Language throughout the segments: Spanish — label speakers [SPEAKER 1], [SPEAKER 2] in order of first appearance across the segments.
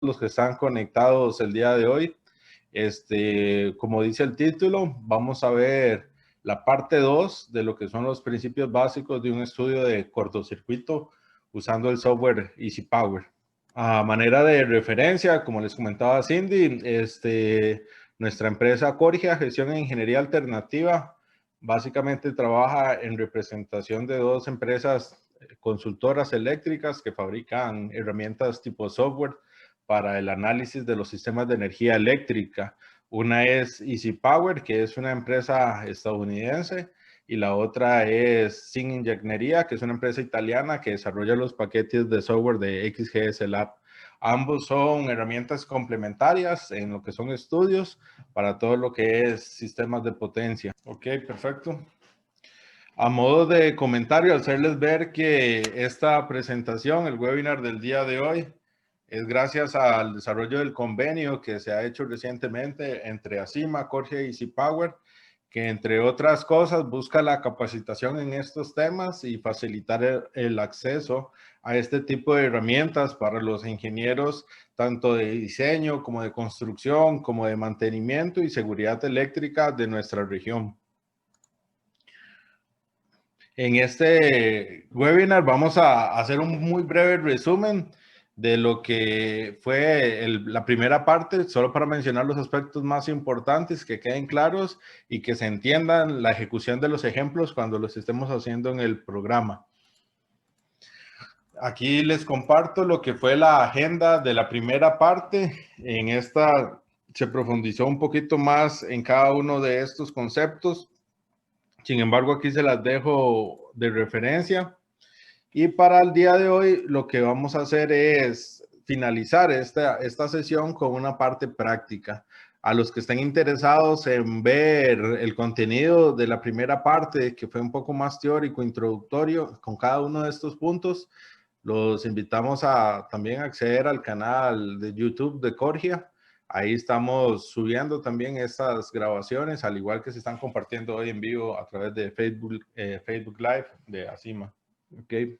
[SPEAKER 1] los que están conectados el día de hoy. Como dice el título, vamos a ver la parte 2 de lo que son los principios básicos de un estudio de cortocircuito usando el software Easy Power. A manera de referencia, como les comentaba Cindy, nuestra empresa Corgia, Gestión e Ingeniería Alternativa, básicamente trabaja en representación de dos empresas consultoras eléctricas que fabrican herramientas tipo software para el análisis de los sistemas de energía eléctrica. Una es Easy Power, que es una empresa estadounidense, y la otra es Sin Ingeniería, que es una empresa italiana que desarrolla los paquetes de software de XGS Lab. Ambos son herramientas complementarias en lo que son estudios para todo lo que es sistemas de potencia. Ok, perfecto. A modo de comentario, hacerles ver que esta presentación, el webinar del día de hoy, es gracias al desarrollo del convenio que se ha hecho recientemente entre ACIMA, Corgia y Easy Power, que entre otras cosas busca la capacitación en estos temas y facilitar el acceso a este tipo de herramientas para los ingenieros, tanto de diseño como de construcción, como de mantenimiento y seguridad eléctrica de nuestra región. En este webinar vamos a hacer un muy breve resumen de lo que fue la primera parte, solo para mencionar los aspectos más importantes, que queden claros y que se entiendan la ejecución de los ejemplos cuando los estemos haciendo en el programa. Aquí les comparto lo que fue la agenda de la primera parte. En esta se profundizó un poquito más en cada uno de estos conceptos. Sin embargo, aquí se las dejo de referencia. Y para el día de hoy, lo que vamos a hacer es finalizar esta sesión con una parte práctica. A los que estén interesados en ver el contenido de la primera parte, que fue un poco más teórico, introductorio, con cada uno de estos puntos, los invitamos a también acceder al canal de YouTube de Corgia. Ahí estamos subiendo también estas grabaciones, al igual que se están compartiendo hoy en vivo a través de Facebook Live de ACIMA. Okay.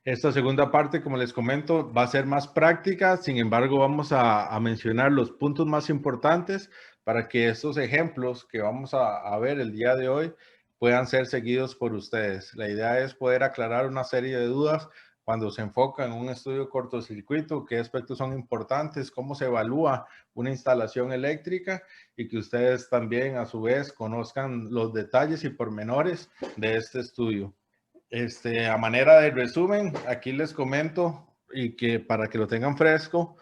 [SPEAKER 1] Esta segunda parte, como les comento, va a ser más práctica. Sin embargo, vamos a mencionar los puntos más importantes para que estos ejemplos que vamos a ver el día de hoy puedan ser seguidos por ustedes. La idea es poder aclarar una serie de dudas cuando se enfoca en un estudio cortocircuito, qué aspectos son importantes, cómo se evalúa una instalación eléctrica y que ustedes también a su vez conozcan los detalles y pormenores de este estudio. A manera de resumen, aquí les comento y que para que lo tengan fresco,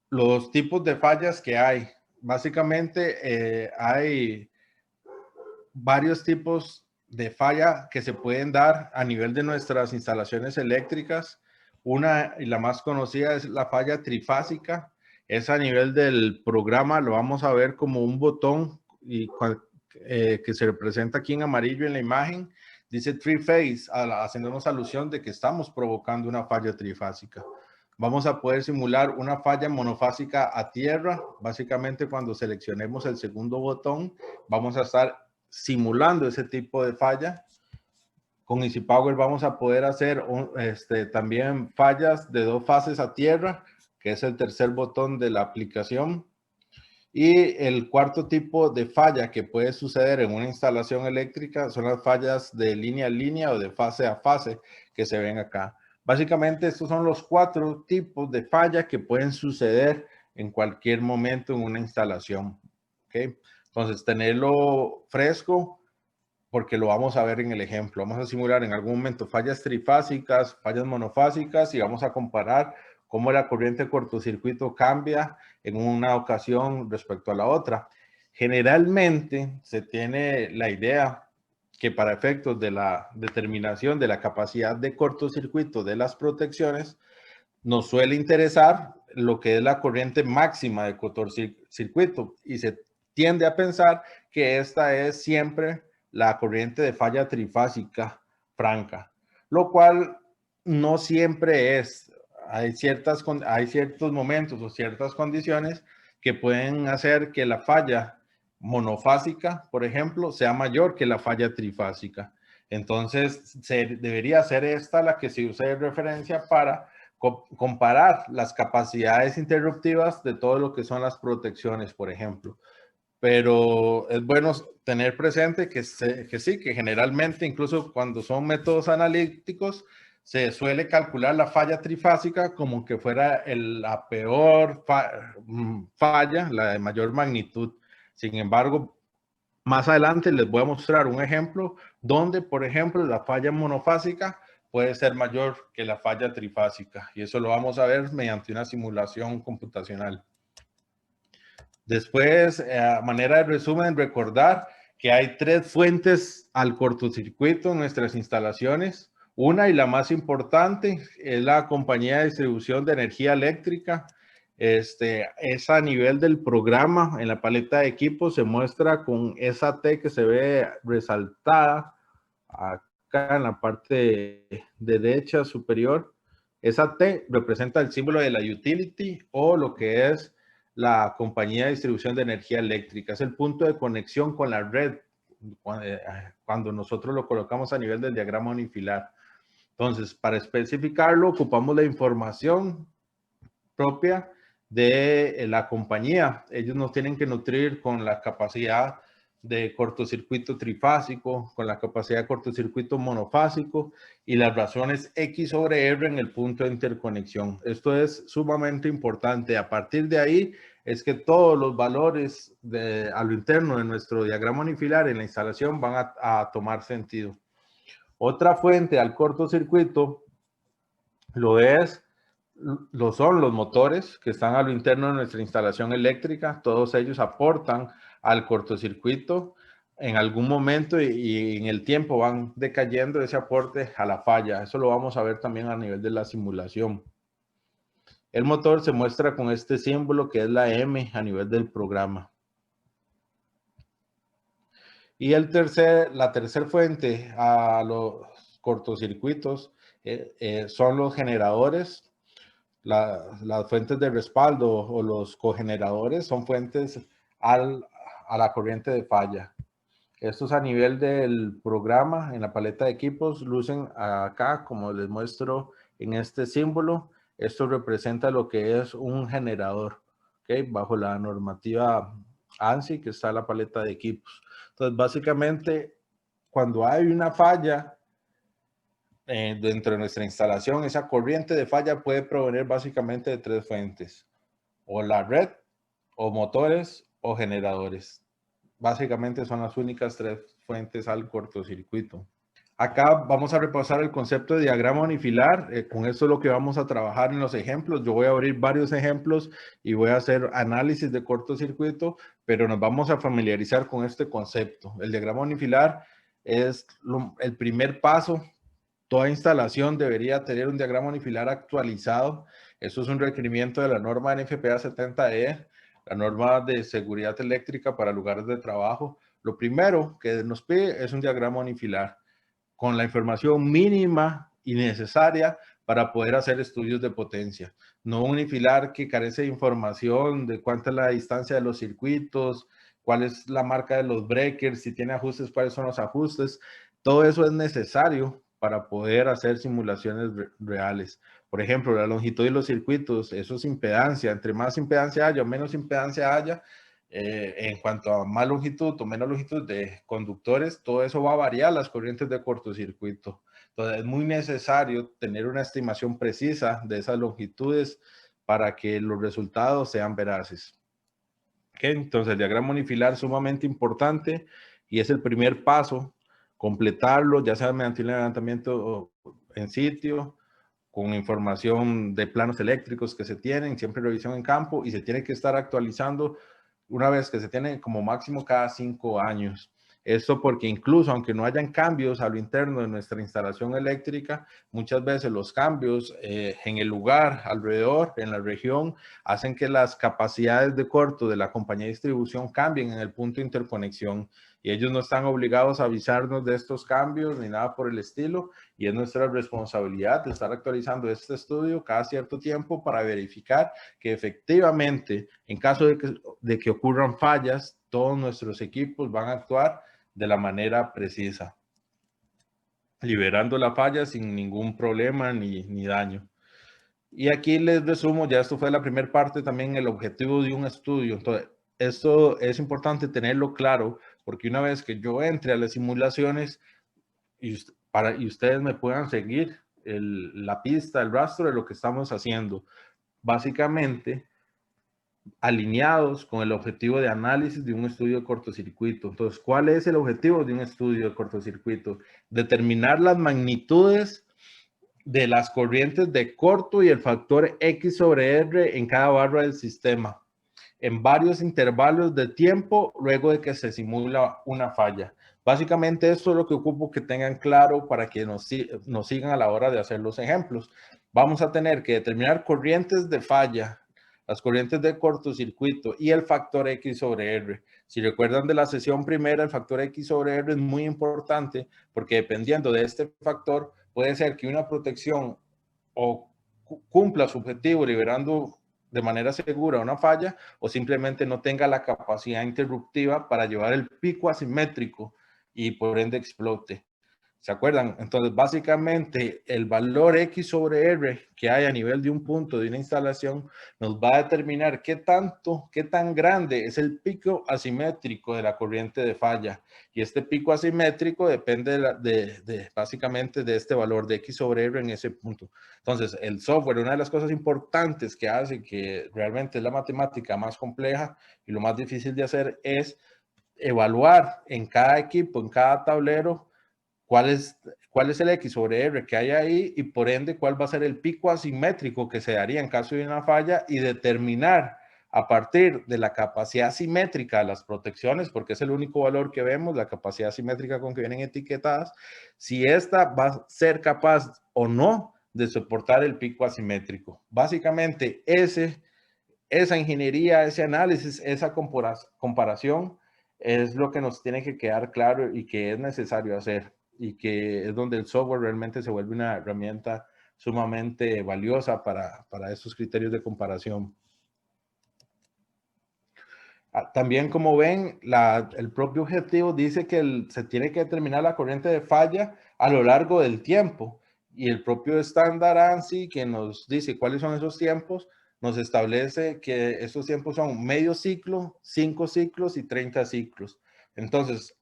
[SPEAKER 1] los tipos de fallas que hay. Básicamente hay varios tipos de falla que se pueden dar a nivel de nuestras instalaciones eléctricas. Una y la más conocida es la falla trifásica. Es a nivel del programa, lo vamos a ver como un botón que se representa aquí en amarillo en la imagen. Dice three-phase, haciéndonos alusión de que estamos provocando una falla trifásica. Vamos a poder simular una falla monofásica a tierra. Básicamente, cuando seleccionemos el segundo botón, vamos a estar simulando ese tipo de falla. Con Easy Power vamos a poder hacer también fallas de dos fases a tierra, que es el tercer botón de la aplicación. Y el cuarto tipo de falla que puede suceder en una instalación eléctrica son las fallas de línea a línea o de fase a fase que se ven acá. Básicamente estos son los cuatro tipos de falla que pueden suceder en cualquier momento en una instalación. ¿Okay? Entonces, tenerlo fresco porque lo vamos a ver en el ejemplo. Vamos a simular en algún momento fallas trifásicas, fallas monofásicas y vamos a comparar cómo la corriente de cortocircuito cambia en una ocasión respecto a la otra. Generalmente se tiene la idea que para efectos de la determinación de la capacidad de cortocircuito de las protecciones, nos suele interesar lo que es la corriente máxima de cortocircuito y se tiende a pensar que esta es siempre la corriente de falla trifásica franca, lo cual no siempre es. Hay ciertos momentos o ciertas condiciones que pueden hacer que la falla monofásica, por ejemplo, sea mayor que la falla trifásica. Entonces, debería ser esta la que se use de referencia para comparar las capacidades interruptivas de todo lo que son las protecciones, por ejemplo. Pero es bueno tener presente que sí, que generalmente, incluso cuando son métodos analíticos, se suele calcular la falla trifásica como que fuera la peor falla, la de mayor magnitud. Sin embargo, más adelante les voy a mostrar un ejemplo donde, por ejemplo, la falla monofásica puede ser mayor que la falla trifásica. Y eso lo vamos a ver mediante una simulación computacional. Después, a manera de resumen, recordar que hay 3 fuentes al cortocircuito en nuestras instalaciones. Una y la más importante es la compañía de distribución de energía eléctrica. Es a nivel del programa. En la paleta de equipos se muestra con esa T que se ve resaltada acá en la parte de derecha superior. Esa T representa el símbolo de la utility o lo que es la compañía de distribución de energía eléctrica. Es el punto de conexión con la red cuando nosotros lo colocamos a nivel del diagrama unifilar. Entonces, para especificarlo, ocupamos la información propia de la compañía. Ellos nos tienen que nutrir con la capacidad de cortocircuito trifásico, con la capacidad de cortocircuito monofásico y las razones X sobre R en el punto de interconexión. Esto es sumamente importante. A partir de ahí es que todos los valores a lo interno de nuestro diagrama unifilar en la instalación van a tomar sentido. Otra fuente al cortocircuito lo son los motores que están a lo interno de nuestra instalación eléctrica. Todos ellos aportan al cortocircuito en algún momento y en el tiempo van decayendo ese aporte a la falla. Eso lo vamos a ver también a nivel de la simulación. El motor se muestra con este símbolo que es la M a nivel del programa. Y la tercera fuente a los cortocircuitos son los generadores. Las fuentes de respaldo o los cogeneradores son fuentes a la corriente de falla. Estos a nivel del programa, en la paleta de equipos, lucen acá, como les muestro en este símbolo. Esto representa lo que es un generador, ¿okay? Bajo la normativa ANSI, que está en la paleta de equipos. Entonces, básicamente, cuando hay una falla dentro de nuestra instalación, esa corriente de falla puede provenir básicamente de 3 fuentes, o la red, o motores, o generadores. Básicamente son las únicas 3 fuentes al cortocircuito. Acá vamos a repasar el concepto de diagrama unifilar. Con esto es lo que vamos a trabajar en los ejemplos. Yo voy a abrir varios ejemplos y voy a hacer análisis de cortocircuito, pero nos vamos a familiarizar con este concepto. El diagrama unifilar es el primer paso. Toda instalación debería tener un diagrama unifilar actualizado. Eso es un requerimiento de la norma NFPA 70E, la norma de seguridad eléctrica para lugares de trabajo. Lo primero que nos pide es un diagrama unifilar con la información mínima y necesaria para poder hacer estudios de potencia. No un unifilar que carece de información de cuánta es la distancia de los circuitos, cuál es la marca de los breakers, si tiene ajustes, cuáles son los ajustes. Todo eso es necesario para poder hacer simulaciones reales. Por ejemplo, la longitud de los circuitos, eso es impedancia. Entre más impedancia haya o menos impedancia haya, en cuanto a más longitud o menos longitud de conductores, todo eso va a variar las corrientes de cortocircuito. Entonces, es muy necesario tener una estimación precisa de esas longitudes para que los resultados sean veraces. ¿Okay? Entonces, el diagrama unifilar es sumamente importante y es el primer paso, completarlo, ya sea mediante un levantamiento en sitio, con información de planos eléctricos que se tienen, siempre revisión en campo, y se tiene que estar actualizando una vez que se tiene como máximo cada 5 años. Esto porque incluso aunque no hayan cambios a lo interno de nuestra instalación eléctrica, muchas veces los cambios en el lugar, alrededor, en la región, hacen que las capacidades de corto de la compañía de distribución cambien en el punto de interconexión. Y ellos no están obligados a avisarnos de estos cambios ni nada por el estilo. Y es nuestra responsabilidad de estar actualizando este estudio cada cierto tiempo para verificar que efectivamente, en caso de que ocurran fallas, todos nuestros equipos van a actuar de la manera precisa, liberando la falla sin ningún problema ni daño. Y aquí les resumo, ya esto fue la primera parte, también el objetivo de un estudio. Entonces, esto es importante tenerlo claro, porque una vez que yo entre a las simulaciones y ustedes me puedan seguir la pista, el rastro de lo que estamos haciendo, básicamente alineados con el objetivo de análisis de un estudio de cortocircuito. Entonces, ¿cuál es el objetivo de un estudio de cortocircuito? Determinar las magnitudes de las corrientes de corto y el factor X sobre R en cada barra del sistema, en varios intervalos de tiempo luego de que se simula una falla. Básicamente esto es lo que ocupo que tengan claro para que nos sigan a la hora de hacer los ejemplos. Vamos a tener que determinar corrientes de falla, las corrientes de cortocircuito y el factor X sobre R. Si recuerdan de la sesión primera, el factor X sobre R es muy importante porque dependiendo de este factor, puede ser que una protección o cumpla su objetivo liberando de manera segura una falla o simplemente no tenga la capacidad interruptiva para llevar el pico asimétrico y por ende explote. ¿Se acuerdan? Entonces, básicamente, el valor X sobre R que hay a nivel de un punto de una instalación nos va a determinar qué tan grande es el pico asimétrico de la corriente de falla. Y este pico asimétrico depende básicamente de este valor de X sobre R en ese punto. Entonces, el software, una de las cosas importantes que hace, que realmente es la matemática más compleja y lo más difícil de hacer, es evaluar en cada equipo, en cada tablero, cuál es el X sobre R que hay ahí y por ende cuál va a ser el pico asimétrico que se daría en caso de una falla y determinar a partir de la capacidad simétrica de las protecciones, porque es el único valor que vemos, la capacidad simétrica con que vienen etiquetadas, si esta va a ser capaz o no de soportar el pico asimétrico. Básicamente esa ingeniería, ese análisis, esa comparación es lo que nos tiene que quedar claro y que es necesario hacer y que es donde el software realmente se vuelve una herramienta sumamente valiosa para estos criterios de comparación. También, como ven, el propio objetivo dice que se tiene que determinar la corriente de falla a lo largo del tiempo y el propio estándar ANSI, que nos dice cuáles son esos tiempos, nos establece que esos tiempos son medio ciclo, 5 ciclos y 30 ciclos. Entonces,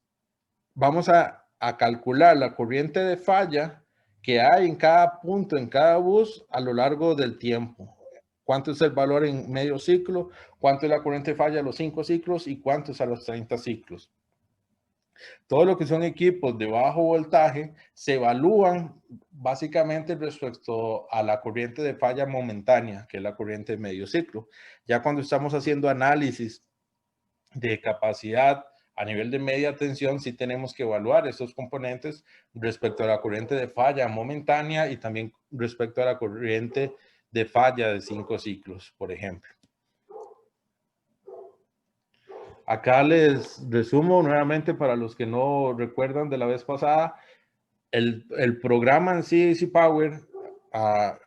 [SPEAKER 1] vamos a calcular la corriente de falla que hay en cada punto, en cada bus a lo largo del tiempo. ¿Cuánto es el valor en medio ciclo? ¿Cuánto es la corriente de falla a los 5 ciclos? ¿Y cuánto es a los 30 ciclos? Todo lo que son equipos de bajo voltaje se evalúan básicamente respecto a la corriente de falla momentánea, que es la corriente de medio ciclo. Ya cuando estamos haciendo análisis de capacidad a nivel de media tensión, sí tenemos que evaluar estos componentes respecto a la corriente de falla momentánea y también respecto a la corriente de falla de 5 ciclos, por ejemplo. Acá les resumo nuevamente para los que no recuerdan de la vez pasada, el programa en sí, Easy Power,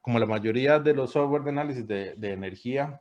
[SPEAKER 1] como la mayoría de los software de análisis de energía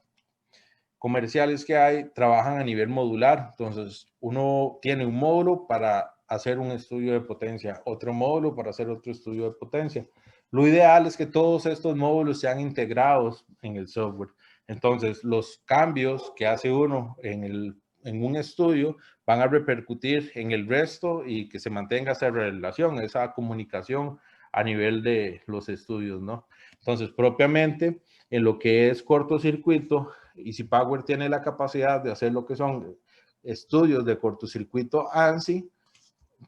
[SPEAKER 1] comerciales que hay, trabajan a nivel modular. Entonces, uno tiene un módulo para hacer un estudio de potencia, otro módulo para hacer otro estudio de potencia. Lo ideal es que todos estos módulos sean integrados en el software. Entonces, los cambios que hace uno en un estudio van a repercutir en el resto y que se mantenga esa relación, esa comunicación a nivel de los estudios, ¿no? Entonces, propiamente, en lo que es cortocircuito, Easy Power tiene la capacidad de hacer lo que son estudios de cortocircuito ANSI,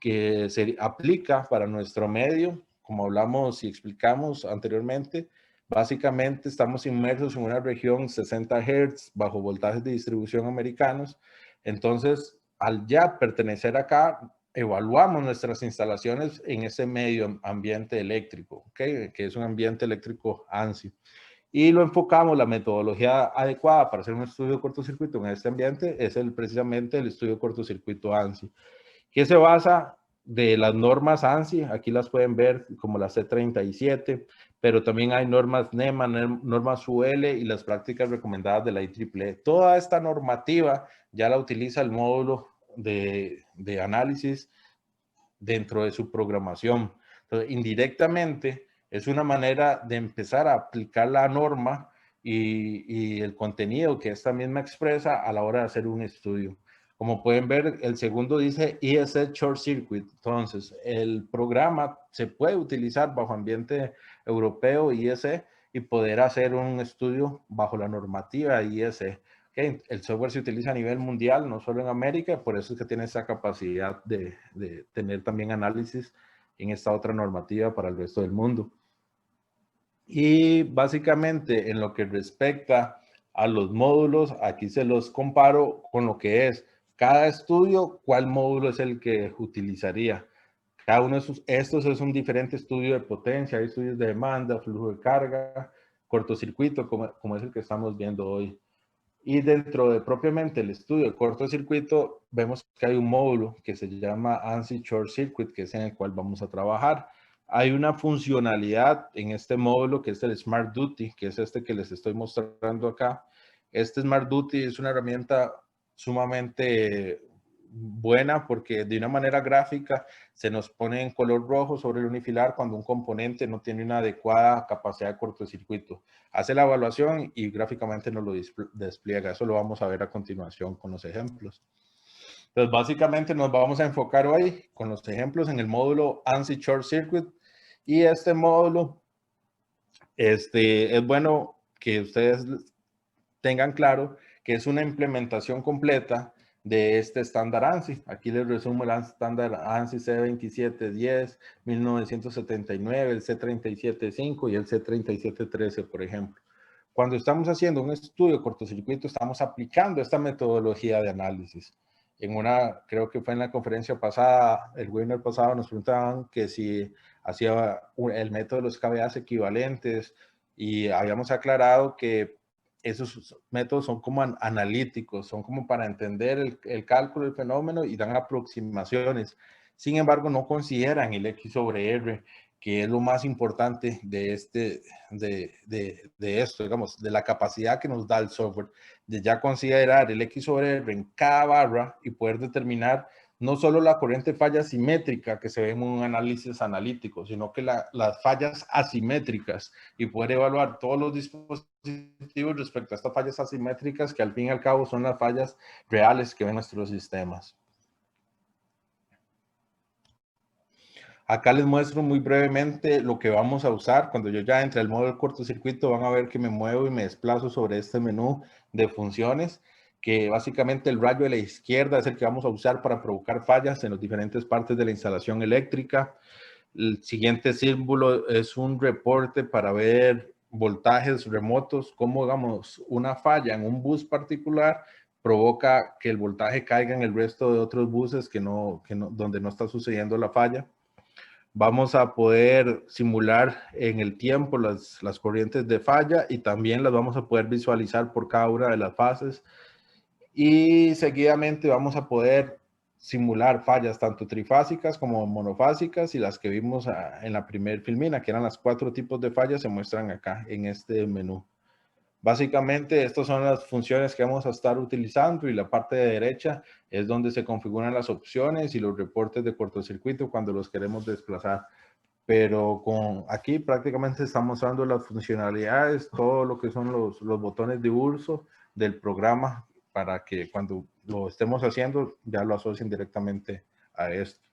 [SPEAKER 1] que se aplica para nuestro medio, como hablamos y explicamos anteriormente. Básicamente estamos inmersos en una región 60 Hz bajo voltajes de distribución americanos. Entonces, al ya pertenecer acá, evaluamos nuestras instalaciones en ese medio ambiente eléctrico, ¿okay? Que es un ambiente eléctrico ANSI. Y lo enfocamos, la metodología adecuada para hacer un estudio de cortocircuito en este ambiente es precisamente el estudio de cortocircuito ANSI, que se basa de las normas ANSI, aquí las pueden ver como la C37, pero también hay normas NEMA, normas UL y las prácticas recomendadas de la IEEE. Toda esta normativa ya la utiliza el módulo de análisis dentro de su programación. Entonces, indirectamente, Es una manera de empezar a aplicar la norma y el contenido que esta misma expresa a la hora de hacer un estudio. Como pueden ver, el segundo dice ESE Short Circuit. Entonces, el programa se puede utilizar bajo ambiente europeo IEC y poder hacer un estudio bajo la normativa IEC. Okay. El software se utiliza a nivel mundial, no solo en América, por eso es que tiene esa capacidad de tener también análisis en esta otra normativa para el resto del mundo. Y básicamente en lo que respecta a los módulos, aquí se los comparo con lo que es cada estudio, cuál módulo es el que utilizaría. Cada uno de estos es un diferente estudio de potencia, hay estudios de demanda, flujo de carga, cortocircuito, como es el que estamos viendo hoy. Y dentro de propiamente el estudio de cortocircuito, vemos que hay un módulo que se llama ANSI Short Circuit, que es en el cual vamos a trabajar. Hay una funcionalidad en este módulo que es el Smart Duty, que es este que les estoy mostrando acá. Este Smart Duty es una herramienta sumamente buena porque de una manera gráfica se nos pone en color rojo sobre el unifilar cuando un componente no tiene una adecuada capacidad de cortocircuito. Hace la evaluación y gráficamente nos lo despliega. Eso lo vamos a ver a continuación con los ejemplos. Entonces, básicamente nos vamos a enfocar hoy con los ejemplos en el módulo ANSI Short Circuit. Y este módulo, es bueno que ustedes tengan claro que es una implementación completa de este estándar ANSI. Aquí les resumo el estándar ANSI C2710, 1979, el C375 y el C3713, por ejemplo. Cuando estamos haciendo un estudio de cortocircuito, estamos aplicando esta metodología de análisis. Creo que fue en la conferencia pasada, el webinar pasado, nos preguntaban que si hacía el método de los KVAs equivalentes y habíamos aclarado que esos métodos son como analíticos, son como para entender el cálculo del fenómeno y dan aproximaciones. Sin embargo, no consideran el X sobre R, que es lo más importante de esto, digamos, de la capacidad que nos da el software, de ya considerar el X sobre R en cada barra y poder determinar no solo la corriente falla simétrica que se ve en un análisis analítico, sino que las fallas asimétricas y poder evaluar todos los dispositivos respecto a estas fallas asimétricas que al fin y al cabo son las fallas reales que ven nuestros sistemas. Acá les muestro muy brevemente lo que vamos a usar. Cuando yo ya entre al modo del cortocircuito, van a ver que me muevo y me desplazo sobre este menú de funciones, que básicamente el rayo de la izquierda es el que vamos a usar para provocar fallas en las diferentes partes de la instalación eléctrica. El siguiente símbolo es un reporte para ver voltajes remotos, cómo, digamos, una falla en un bus particular provoca que el voltaje caiga en el resto de otros buses donde no está sucediendo la falla. Vamos a poder simular en el tiempo las corrientes de falla y también las vamos a poder visualizar por cada una de las fases. Y seguidamente vamos a poder simular fallas tanto trifásicas como monofásicas y las que vimos en la primer filmina, que eran las 4 tipos de fallas, se muestran acá en este menú. Básicamente, estas son las funciones que vamos a estar utilizando y la parte de derecha es donde se configuran las opciones y los reportes de cortocircuito cuando los queremos desplazar. Pero aquí prácticamente estamos mostrando las funcionalidades, todo lo que son los botones de uso del programa para que cuando lo estemos haciendo ya lo asocien directamente a esto.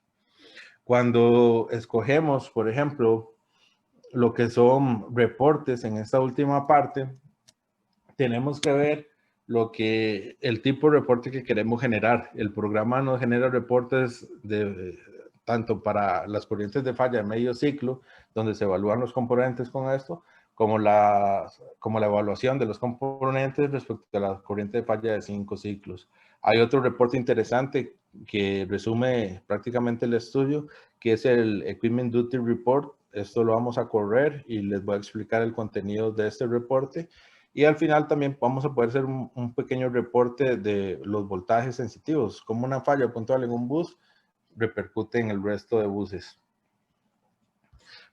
[SPEAKER 1] Cuando escogemos, por ejemplo, lo que son reportes en esta última parte, tenemos que ver el tipo de reporte que queremos generar. El programa nos genera reportes tanto para las corrientes de falla de medio ciclo, donde se evalúan los componentes con esto, como la evaluación de los componentes respecto a la corriente de falla de 5 ciclos. Hay otro reporte interesante que resume prácticamente el estudio, que es el Equipment Duty Report. Esto lo vamos a correr y les voy a explicar el contenido de este reporte. Y al final también vamos a poder hacer un pequeño reporte de los voltajes sensitivos, como una falla puntual en un bus repercute en el resto de buses.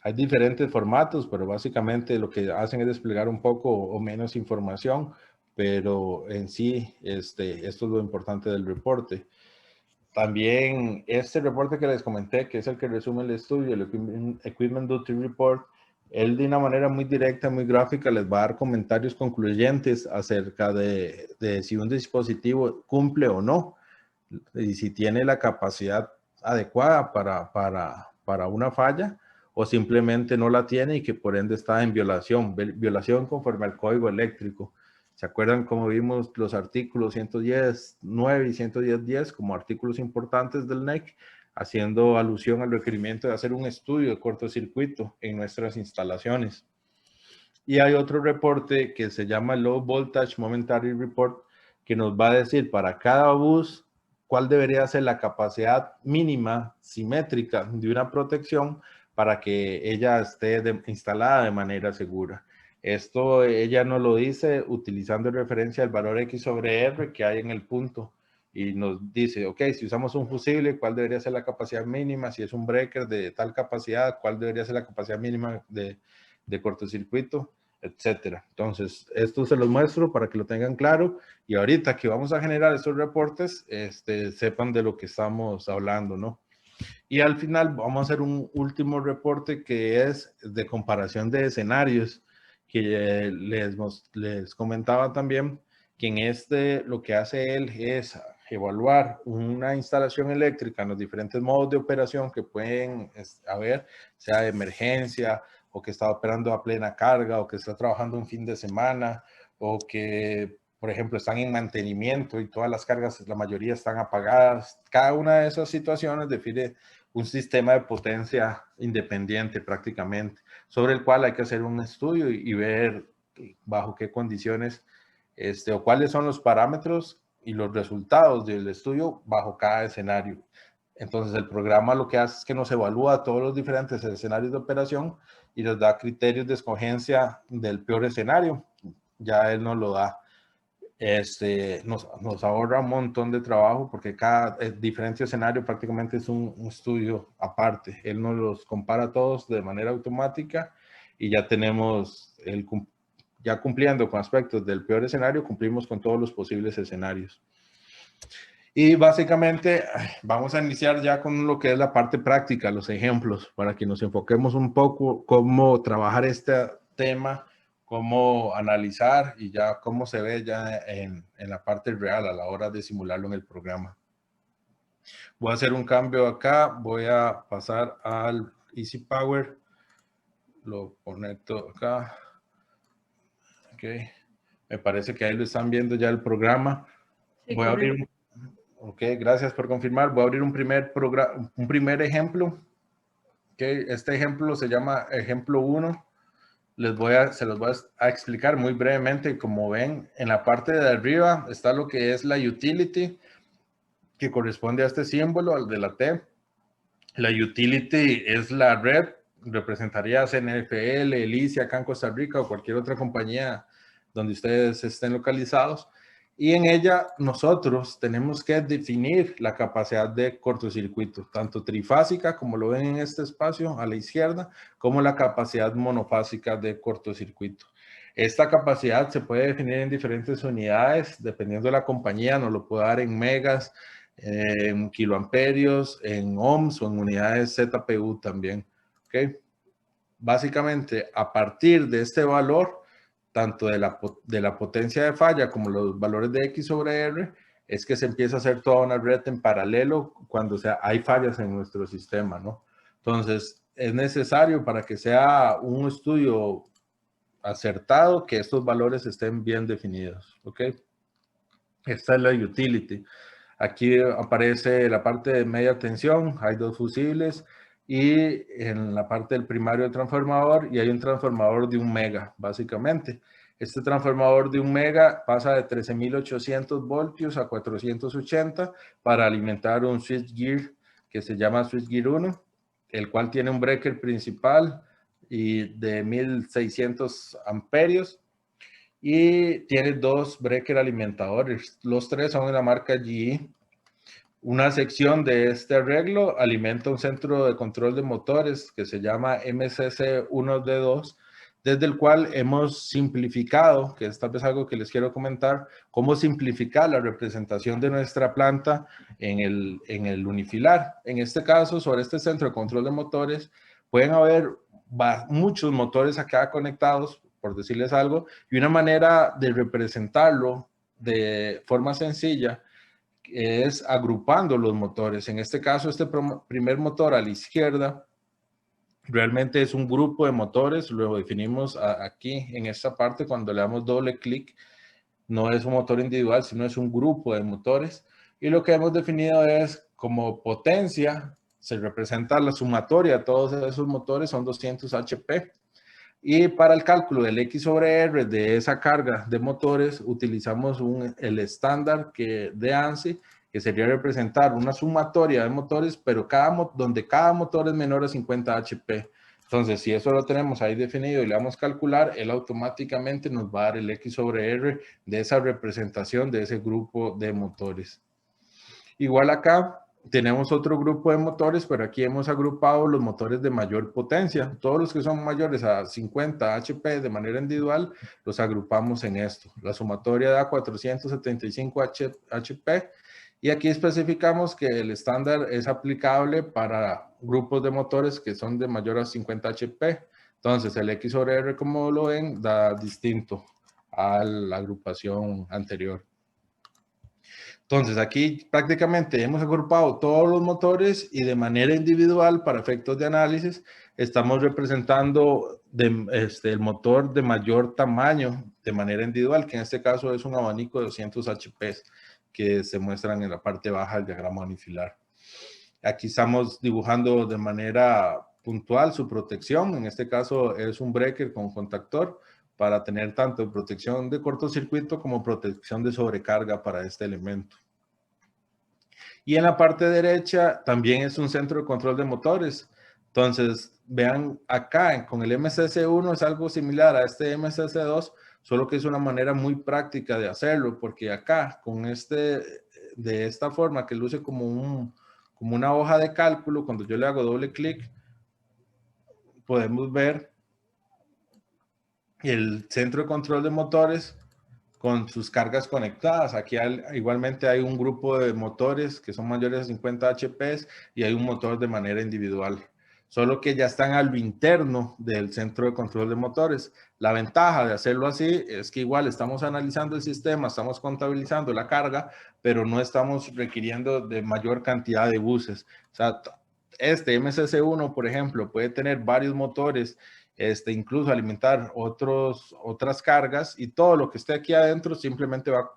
[SPEAKER 1] Hay diferentes formatos, pero básicamente lo que hacen es desplegar un poco o menos información, pero en sí, esto es lo importante del reporte. También este reporte que les comenté, que es el que resume el estudio, el Equipment Duty Report, Él de una manera muy directa, muy gráfica, les va a dar comentarios concluyentes acerca de si un dispositivo cumple o no, y si tiene la capacidad adecuada para una falla, o simplemente no la tiene y que por ende está en violación conforme al código eléctrico. ¿Se acuerdan cómo vimos los artículos 110.9 y 110.10 como artículos importantes del NEC, haciendo alusión al requerimiento de hacer un estudio de cortocircuito en nuestras instalaciones? Y hay otro reporte que se llama Low Voltage Momentary Report, que nos va a decir para cada bus cuál debería ser la capacidad mínima simétrica de una protección para que ella esté instalada de manera segura. Esto ella nos lo dice utilizando en referencia al valor X sobre R que hay en el punto. Y nos dice, ok, si usamos un fusible, ¿cuál debería ser la capacidad mínima? Si es un breaker de tal capacidad, ¿cuál debería ser la capacidad mínima de cortocircuito, etcétera? Entonces, esto se los muestro para que lo tengan claro y ahorita que vamos a generar estos reportes, sepan de lo que estamos hablando, ¿no? Y al final vamos a hacer un último reporte que es de comparación de escenarios, que les comentaba también que en lo que hace él es evaluar una instalación eléctrica en los diferentes modos de operación que pueden haber, sea de emergencia, o que está operando a plena carga, o que está trabajando un fin de semana, o que, por ejemplo, están en mantenimiento y todas las cargas, la mayoría están apagadas. Cada una de esas situaciones define un sistema de potencia independiente prácticamente, sobre el cual hay que hacer un estudio y ver bajo qué condiciones o cuáles son los parámetros y los resultados del estudio bajo cada escenario. Entonces el programa lo que hace es que nos evalúa todos los diferentes escenarios de operación y nos da criterios de escogencia del peor escenario. Ya él nos lo da. Nos ahorra un montón de trabajo porque cada diferente escenario prácticamente es un estudio aparte. Él nos los compara todos de manera automática y ya tenemos ya cumpliendo con aspectos del peor escenario, cumplimos con todos los posibles escenarios. Y básicamente vamos a iniciar ya con lo que es la parte práctica, los ejemplos, para que nos enfoquemos un poco cómo trabajar este tema, cómo analizar y ya cómo se ve ya en la parte real a la hora de simularlo en el programa. Voy a hacer un cambio acá, voy a pasar al Easy Power, lo conecto acá. Ok, me parece que ahí lo están viendo ya el programa. Sí, voy a abrir ok, gracias por confirmar. Voy a abrir un primer ejemplo. Okay, este ejemplo se llama ejemplo 1. Se los voy a explicar muy brevemente. Como ven, en la parte de arriba está lo que es la utility, que corresponde a este símbolo, al de la T. La utility es la red, representaría CNFL, Elicia, acá en Costa Rica o cualquier otra compañía donde ustedes estén localizados. Y en ella nosotros tenemos que definir la capacidad de cortocircuito, tanto trifásica, como lo ven en este espacio a la izquierda, como la capacidad monofásica de cortocircuito. Esta capacidad se puede definir en diferentes unidades, dependiendo de la compañía, nos lo puede dar en megas, en kiloamperios, en ohms o en unidades ZPU también. ¿Okay? Básicamente, a partir de este valor, tanto de la potencia de falla como los valores de X sobre R, es que se empieza a hacer toda una red en paralelo cuando hay fallas en nuestro sistema, ¿no? Entonces, es necesario para que sea un estudio acertado que estos valores estén bien definidos, ¿ok? Esta es la utility. Aquí aparece la parte de media tensión, hay dos fusibles y en la parte del primario del transformador y hay un transformador de 1 mega, básicamente. Este transformador de 1 mega pasa de 13.800 voltios a 480 para alimentar un switchgear que se llama switchgear 1, el cual tiene un breaker principal y de 1.600 amperios y tiene dos breaker alimentadores. Los tres son de la marca GE. Una sección de este arreglo alimenta un centro de control de motores que se llama MCC1D2, desde el cual hemos simplificado, que es tal vez algo que les quiero comentar, cómo simplificar la representación de nuestra planta en el unifilar. En este caso, sobre este centro de control de motores, pueden haber muchos motores acá conectados, por decirles algo, y una manera de representarlo de forma sencilla es agrupando los motores. En este caso, este primer motor a la izquierda realmente es un grupo de motores, lo definimos aquí en esta parte cuando le damos doble clic. No es un motor individual, sino es un grupo de motores. Y lo que hemos definido es como potencia, se representa la sumatoria de todos esos motores, son 200 HP. Y para el cálculo del X sobre R de esa carga de motores, utilizamos el estándar de ANSI, que sería representar una sumatoria de motores, pero donde cada motor es menor a 50 HP. Entonces, si eso lo tenemos ahí definido y le vamos a calcular, él automáticamente nos va a dar el X sobre R de esa representación de ese grupo de motores. Igual acá tenemos otro grupo de motores, pero aquí hemos agrupado los motores de mayor potencia. Todos los que son mayores a 50 HP de manera individual, los agrupamos en esto. La sumatoria da 475 HP y aquí especificamos que el estándar es aplicable para grupos de motores que son de mayor a 50 HP. Entonces, el X sobre R, como lo ven, da distinto a la agrupación anterior. Entonces, aquí prácticamente hemos agrupado todos los motores y de manera individual, para efectos de análisis, estamos representando el motor de mayor tamaño de manera individual, que en este caso es un abanico de 200 HP que se muestran en la parte baja del diagrama unifilar. Aquí estamos dibujando de manera puntual su protección. En este caso es un breaker con contactor para tener tanto protección de cortocircuito como protección de sobrecarga para este elemento. Y en la parte derecha también es un centro de control de motores. Entonces, vean acá con el MCC1 es algo similar a este MCC2, solo que es una manera muy práctica de hacerlo, porque acá con de esta forma que luce como una hoja de cálculo, cuando yo le hago doble clic, podemos ver el centro de control de motores con sus cargas conectadas. Aquí igualmente hay un grupo de motores que son mayores a 50 HP y hay un motor de manera individual. Solo que ya están a lo interno del centro de control de motores. La ventaja de hacerlo así es que igual estamos analizando el sistema, estamos contabilizando la carga, pero no estamos requiriendo de mayor cantidad de buses. O sea, este MCC1, por ejemplo, puede tener varios motores, incluso alimentar otras cargas, y todo lo que esté aquí adentro simplemente va a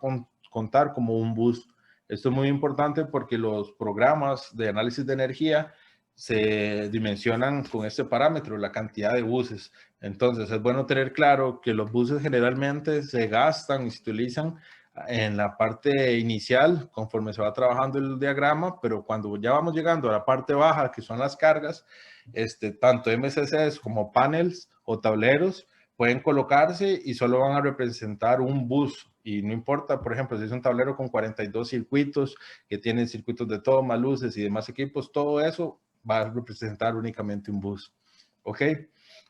[SPEAKER 1] contar como un bus. Esto es muy importante porque los programas de análisis de energía se dimensionan con este parámetro, la cantidad de buses. Entonces es bueno tener claro que los buses generalmente se gastan y se utilizan en la parte inicial conforme se va trabajando el diagrama, pero cuando ya vamos llegando a la parte baja, que son las cargas, tanto MCCs como panels o tableros pueden colocarse y solo van a representar un bus. Y no importa, por ejemplo, si es un tablero con 42 circuitos, que tienen circuitos de toma, luces y demás equipos, todo eso va a representar únicamente un bus. ¿Ok?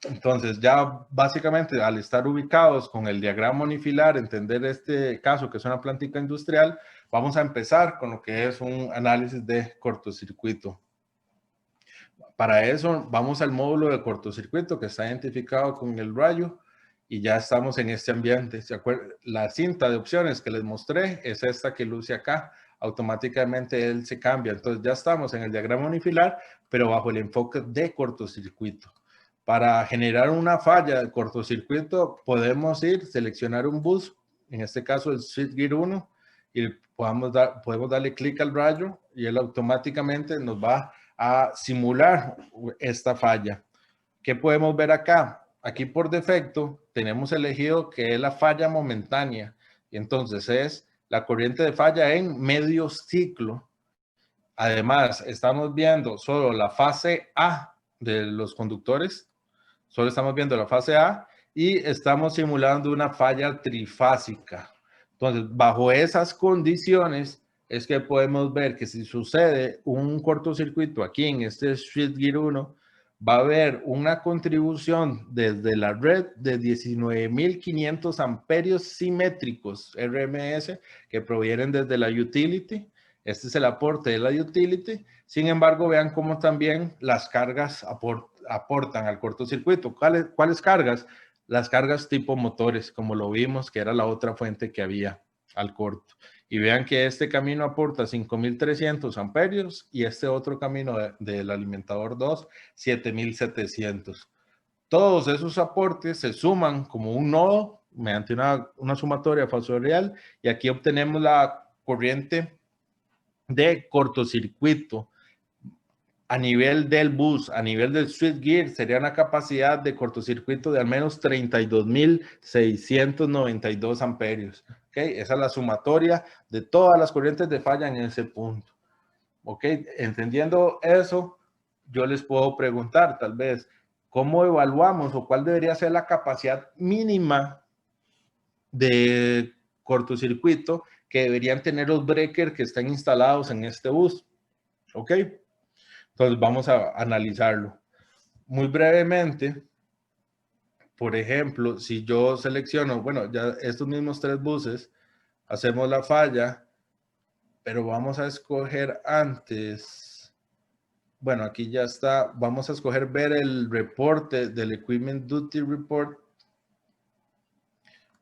[SPEAKER 1] Entonces, ya básicamente al estar ubicados con el diagrama unifilar, entender este caso que es una plántica industrial, vamos a empezar con lo que es un análisis de cortocircuito. Para eso vamos al módulo de cortocircuito que está identificado con el rayo y ya estamos en este ambiente. ¿Se acuerdan? La cinta de opciones que les mostré es esta que luce acá. Automáticamente él se cambia. Entonces ya estamos en el diagrama unifilar, pero bajo el enfoque de cortocircuito. Para generar una falla de cortocircuito podemos seleccionar un bus, en este caso el SwitchGear 1, y podemos darle clic al rayo y él automáticamente nos va a simular esta falla. ¿Qué podemos ver acá? Aquí por defecto tenemos elegido que es la falla momentánea. Y entonces es la corriente de falla en medio ciclo. Además, estamos viendo solo la fase A de los conductores. Solo estamos viendo la fase A y estamos simulando una falla trifásica. Entonces, bajo esas condiciones es que podemos ver que si sucede un cortocircuito aquí en este SwitchGear 1, va a haber una contribución desde la red de 19.500 amperios simétricos RMS que provienen desde la utility. Este es el aporte de la utility. Sin embargo, vean cómo también las cargas aportan al cortocircuito. ¿Cuáles cargas? Las cargas tipo motores, como lo vimos, que era la otra fuente que había al corto. Y vean que este camino aporta 5.300 amperios y este otro camino del alimentador 2, 7.700. Todos esos aportes se suman como un nodo mediante una sumatoria fasorial y aquí obtenemos la corriente de cortocircuito. A nivel del bus, a nivel del switchgear, sería una capacidad de cortocircuito de al menos 32.692 amperios. ¿Okay? Esa es la sumatoria de todas las corrientes de falla en ese punto. ¿Ok? Entendiendo eso, yo les puedo preguntar tal vez, ¿cómo evaluamos o cuál debería ser la capacidad mínima de cortocircuito que deberían tener los breakers que están instalados en este bus? ¿Ok? Entonces vamos a analizarlo. Muy brevemente, por ejemplo, si yo selecciono, bueno, ya estos mismos 3 buses, hacemos la falla, pero vamos a escoger antes, bueno, aquí ya está, vamos a escoger ver el reporte del Equipment Duty Report.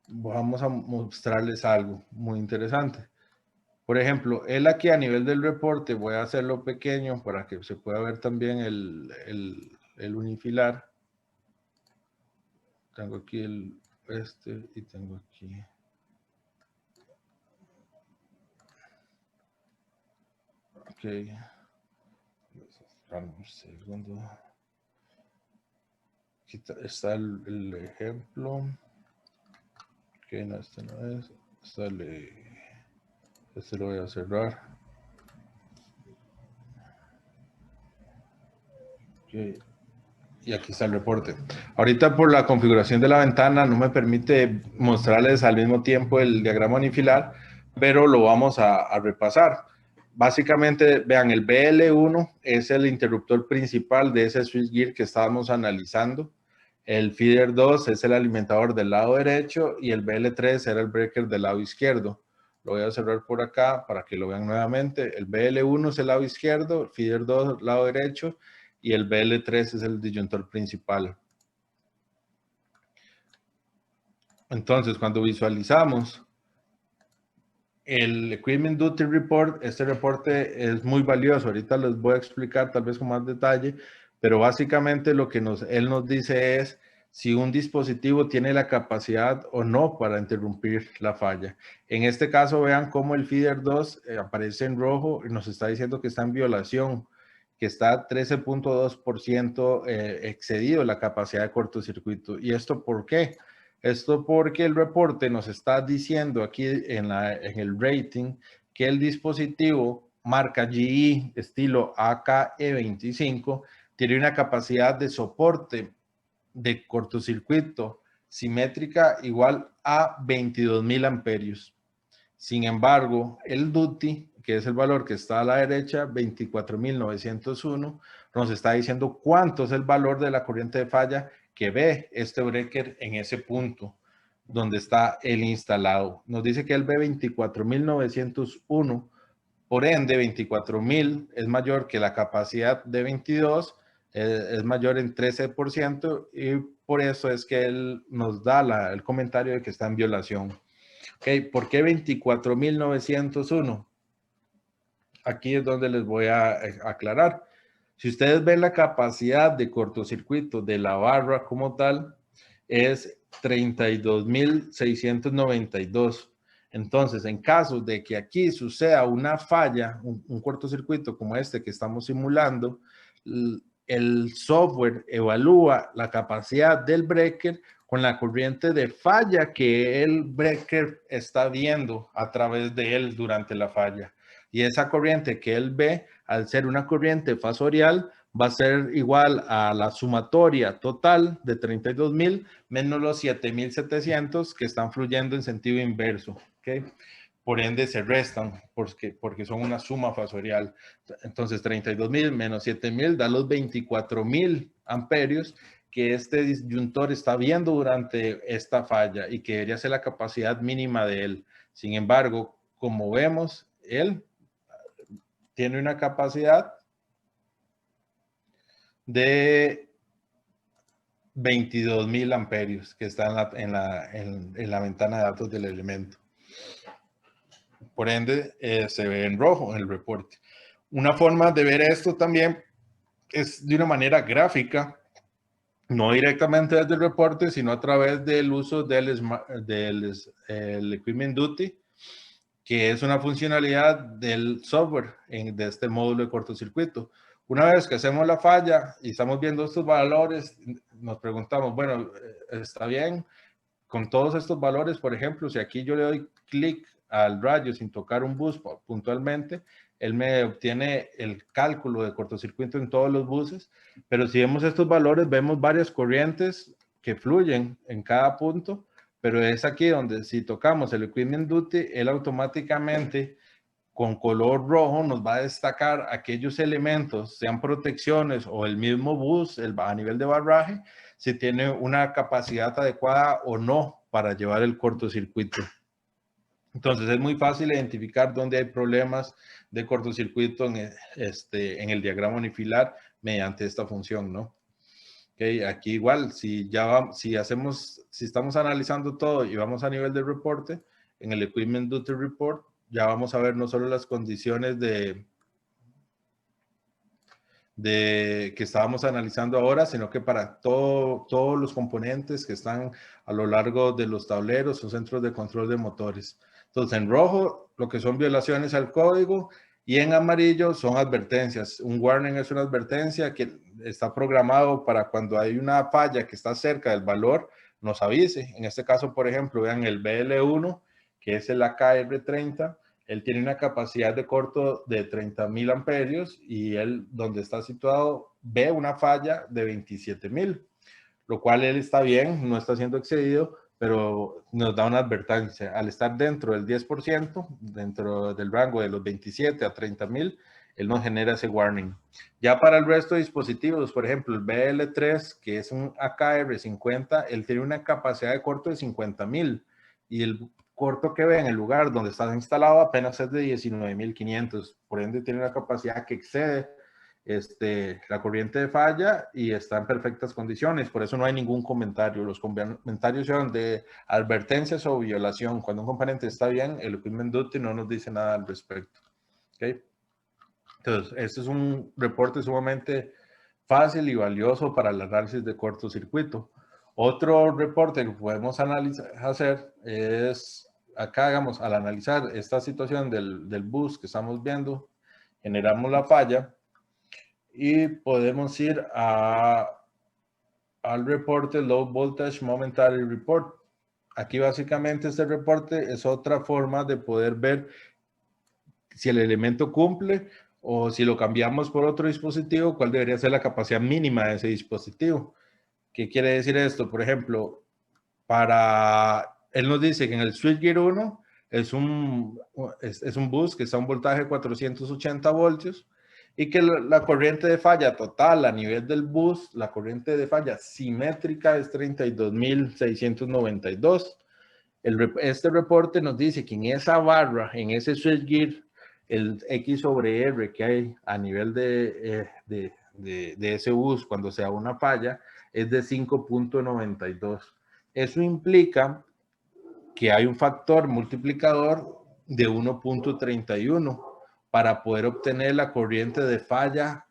[SPEAKER 1] Vamos a mostrarles algo muy interesante. Por ejemplo, él aquí a nivel del reporte, voy a hacerlo pequeño para que se pueda ver también el unifilar. Tengo aquí y tengo aquí. Ok. Un segundo. Aquí está el ejemplo. Ok, no, este no es. Este lo voy a cerrar. Ok. Y aquí está el reporte. Ahorita por la configuración de la ventana no me permite mostrarles al mismo tiempo el diagrama unifilar, pero lo vamos a repasar. Básicamente, vean, el BL1 es el interruptor principal de ese switchgear que estábamos analizando. El feeder 2 es el alimentador del lado derecho y el BL3 era el breaker del lado izquierdo. Lo voy a cerrar por acá para que lo vean nuevamente. El BL1 es el lado izquierdo, el feeder 2 el lado derecho y el BL3 es el disyuntor principal. Entonces, cuando visualizamos el Equipment Duty Report, este reporte es muy valioso. Ahorita les voy a explicar tal vez con más detalle, pero básicamente lo que él nos dice es si un dispositivo tiene la capacidad o no para interrumpir la falla. En este caso, vean cómo el feeder 2 aparece en rojo y nos está diciendo que está en violación, que está 13.2% excedido la capacidad de cortocircuito. ¿Y esto por qué? Esto porque el reporte nos está diciendo aquí en el rating que el dispositivo marca GE estilo AKE25 tiene una capacidad de soporte de cortocircuito simétrica igual a 22.000 amperios. Sin embargo, el duty, que es el valor que está a la derecha, 24.901, nos está diciendo cuánto es el valor de la corriente de falla que ve este breaker en ese punto donde está el instalado. Nos dice que él ve 24.901, por ende 24.000 es mayor que la capacidad de 22, es mayor en 13% y por eso es que él nos da el comentario de que está en violación. Okay, ¿por qué 24.901? Aquí es donde les voy a aclarar. Si ustedes ven la capacidad de cortocircuito de la barra como tal, es 32.692. Entonces, en caso de que aquí suceda una falla, un cortocircuito como este que estamos simulando, el software evalúa la capacidad del breaker con la corriente de falla que el breaker está viendo a través de él durante la falla. Y esa corriente que él ve, al ser una corriente fasorial, va a ser igual a la sumatoria total de 32.000 menos los 7.700 que están fluyendo en sentido inverso. ¿Okay? Por ende se restan porque son una suma fasorial. Entonces 32.000 menos 7.000 da los 24.000 amperios que este disyuntor está viendo durante esta falla y que debería ser la capacidad mínima de él. Sin embargo, como vemos, él tiene una capacidad de 22.000 amperios que está en la ventana de datos del elemento. Por ende, se ve en rojo en el reporte. Una forma de ver esto también es de una manera gráfica, no directamente desde el reporte, sino a través del uso del Equipment Duty, que es una funcionalidad del software de este módulo de cortocircuito. Una vez que hacemos la falla y estamos viendo estos valores, nos preguntamos, bueno, ¿está bien? Con todos estos valores, por ejemplo, si aquí yo le doy clic al rayo sin tocar un bus puntualmente, él me obtiene el cálculo de cortocircuito en todos los buses, pero si vemos estos valores, vemos varias corrientes que fluyen en cada punto, pero es aquí donde si tocamos el Equipment Duty, él automáticamente con color rojo nos va a destacar aquellos elementos, sean protecciones o el mismo bus a nivel de barraje, si tiene una capacidad adecuada o no para llevar el cortocircuito. Entonces es muy fácil identificar dónde hay problemas de cortocircuito en el diagrama unifilar mediante esta función, ¿no? Okay, aquí igual, si estamos analizando todo y vamos a nivel de reporte, en el Equipment Duty Report, ya vamos a ver no solo las condiciones que estábamos analizando ahora, sino que para todos los componentes que están a lo largo de los tableros o centros de control de motores. Entonces, en rojo, lo que son violaciones al código, y en amarillo son advertencias. Un warning es una advertencia que está programado para cuando hay una falla que está cerca del valor, nos avise. En este caso, por ejemplo, vean el BL1, que es el AKR30, él tiene una capacidad de corto de 30.000 amperios y él, donde está situado, ve una falla de 27.000, lo cual él está bien, no está siendo excedido, pero nos da una advertencia. Al estar dentro del 10%, dentro del rango de los 27 a 30.000, él nos genera ese warning. Ya para el resto de dispositivos, por ejemplo, el BL3, que es un AKR50, él tiene una capacidad de corto de 50.000 y el corto que ve en el lugar donde está instalado apenas es de 19.500, por ende tiene una capacidad que excede la corriente de falla y está en perfectas condiciones, por eso no hay ningún comentario. Los comentarios son de advertencias o violación. Cuando un componente está bien, el Equipment Duty no nos dice nada al respecto. ¿Okay? Entonces, este es un reporte sumamente fácil y valioso para el análisis de cortocircuito. Otro reporte que podemos hacer es, acá hagamos, al analizar esta situación del bus que estamos viendo, generamos la falla y podemos ir al reporte Low Voltage Momentary Report. Aquí básicamente este reporte es otra forma de poder ver si el elemento cumple o si lo cambiamos por otro dispositivo, cuál debería ser la capacidad mínima de ese dispositivo. ¿Qué quiere decir esto? Por ejemplo, él nos dice que en el switchgear 1 es un bus que está a un voltaje de 480 voltios y que la corriente de falla total a nivel del bus, la corriente de falla simétrica es 32.692. Este reporte nos dice que en esa barra, en ese switchgear, el X sobre R que hay a nivel de ese bus cuando sea una falla es de 5.92. Eso implica que hay un factor multiplicador de 1.31 para poder obtener la corriente de falla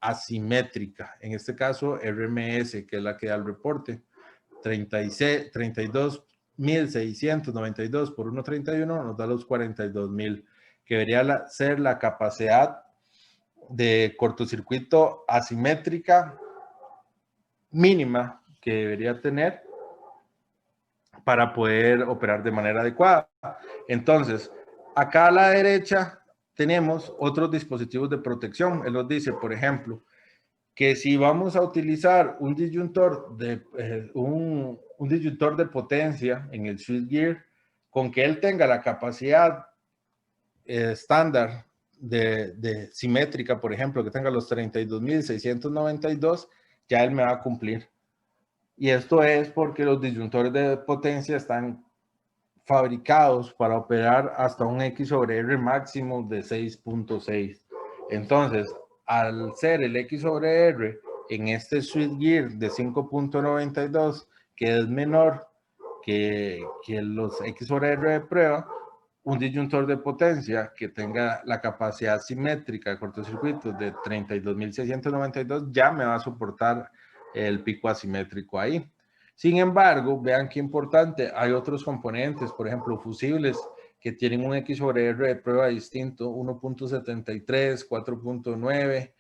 [SPEAKER 1] asimétrica. En este caso, RMS, que es la que da el reporte, 32.692 por 1.31 nos da los 42.000, que debería ser la capacidad de cortocircuito asimétrica mínima que debería tener para poder operar de manera adecuada. Entonces, acá a la derecha tenemos otros dispositivos de protección. Él nos dice, por ejemplo, que si vamos a utilizar un disyuntor de potencia en el switchgear, con que él tenga la capacidad estándar de simétrica, por ejemplo, que tenga los 32.692, ya él me va a cumplir. Y esto es porque los disyuntores de potencia están fabricados para operar hasta un X sobre R máximo de 6.6. Entonces, al ser el X sobre R en este switchgear de 5.92, que es menor que los X sobre R de prueba, un disyuntor de potencia que tenga la capacidad simétrica de cortocircuito de 32.692 ya me va a soportar el pico asimétrico ahí. Sin embargo, vean qué importante, hay otros componentes, por ejemplo, fusibles que tienen un X sobre R de prueba distinto, 1.73, 4.9.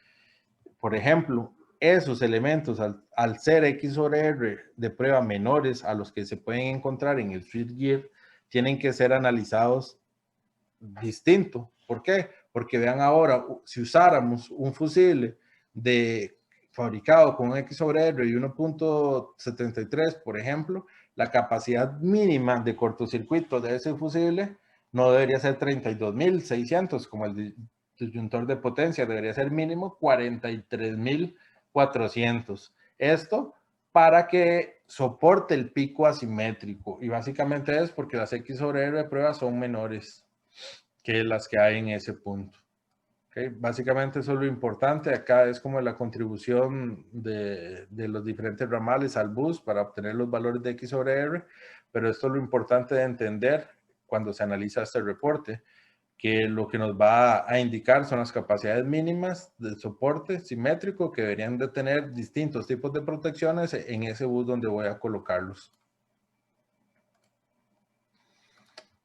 [SPEAKER 1] Por ejemplo, esos elementos, al ser X sobre R de prueba menores a los que se pueden encontrar en el switchgear, tienen que ser analizados distinto. ¿Por qué? Porque vean ahora, si usáramos un fusible fabricado con X sobre R y 1.73, por ejemplo, la capacidad mínima de cortocircuito de ese fusible no debería ser 32.600 como el disyuntor de potencia, debería ser mínimo 43.400. Esto para que soporte el pico asimétrico, y básicamente es porque las X sobre R de prueba son menores que las que hay en ese punto. ¿Okay? Básicamente eso es lo importante. Acá es como la contribución de los diferentes ramales al bus para obtener los valores de X sobre R, pero esto es lo importante de entender cuando se analiza este reporte, que lo que nos va a indicar son las capacidades mínimas de soporte simétrico que deberían de tener distintos tipos de protecciones en ese bus donde voy a colocarlos.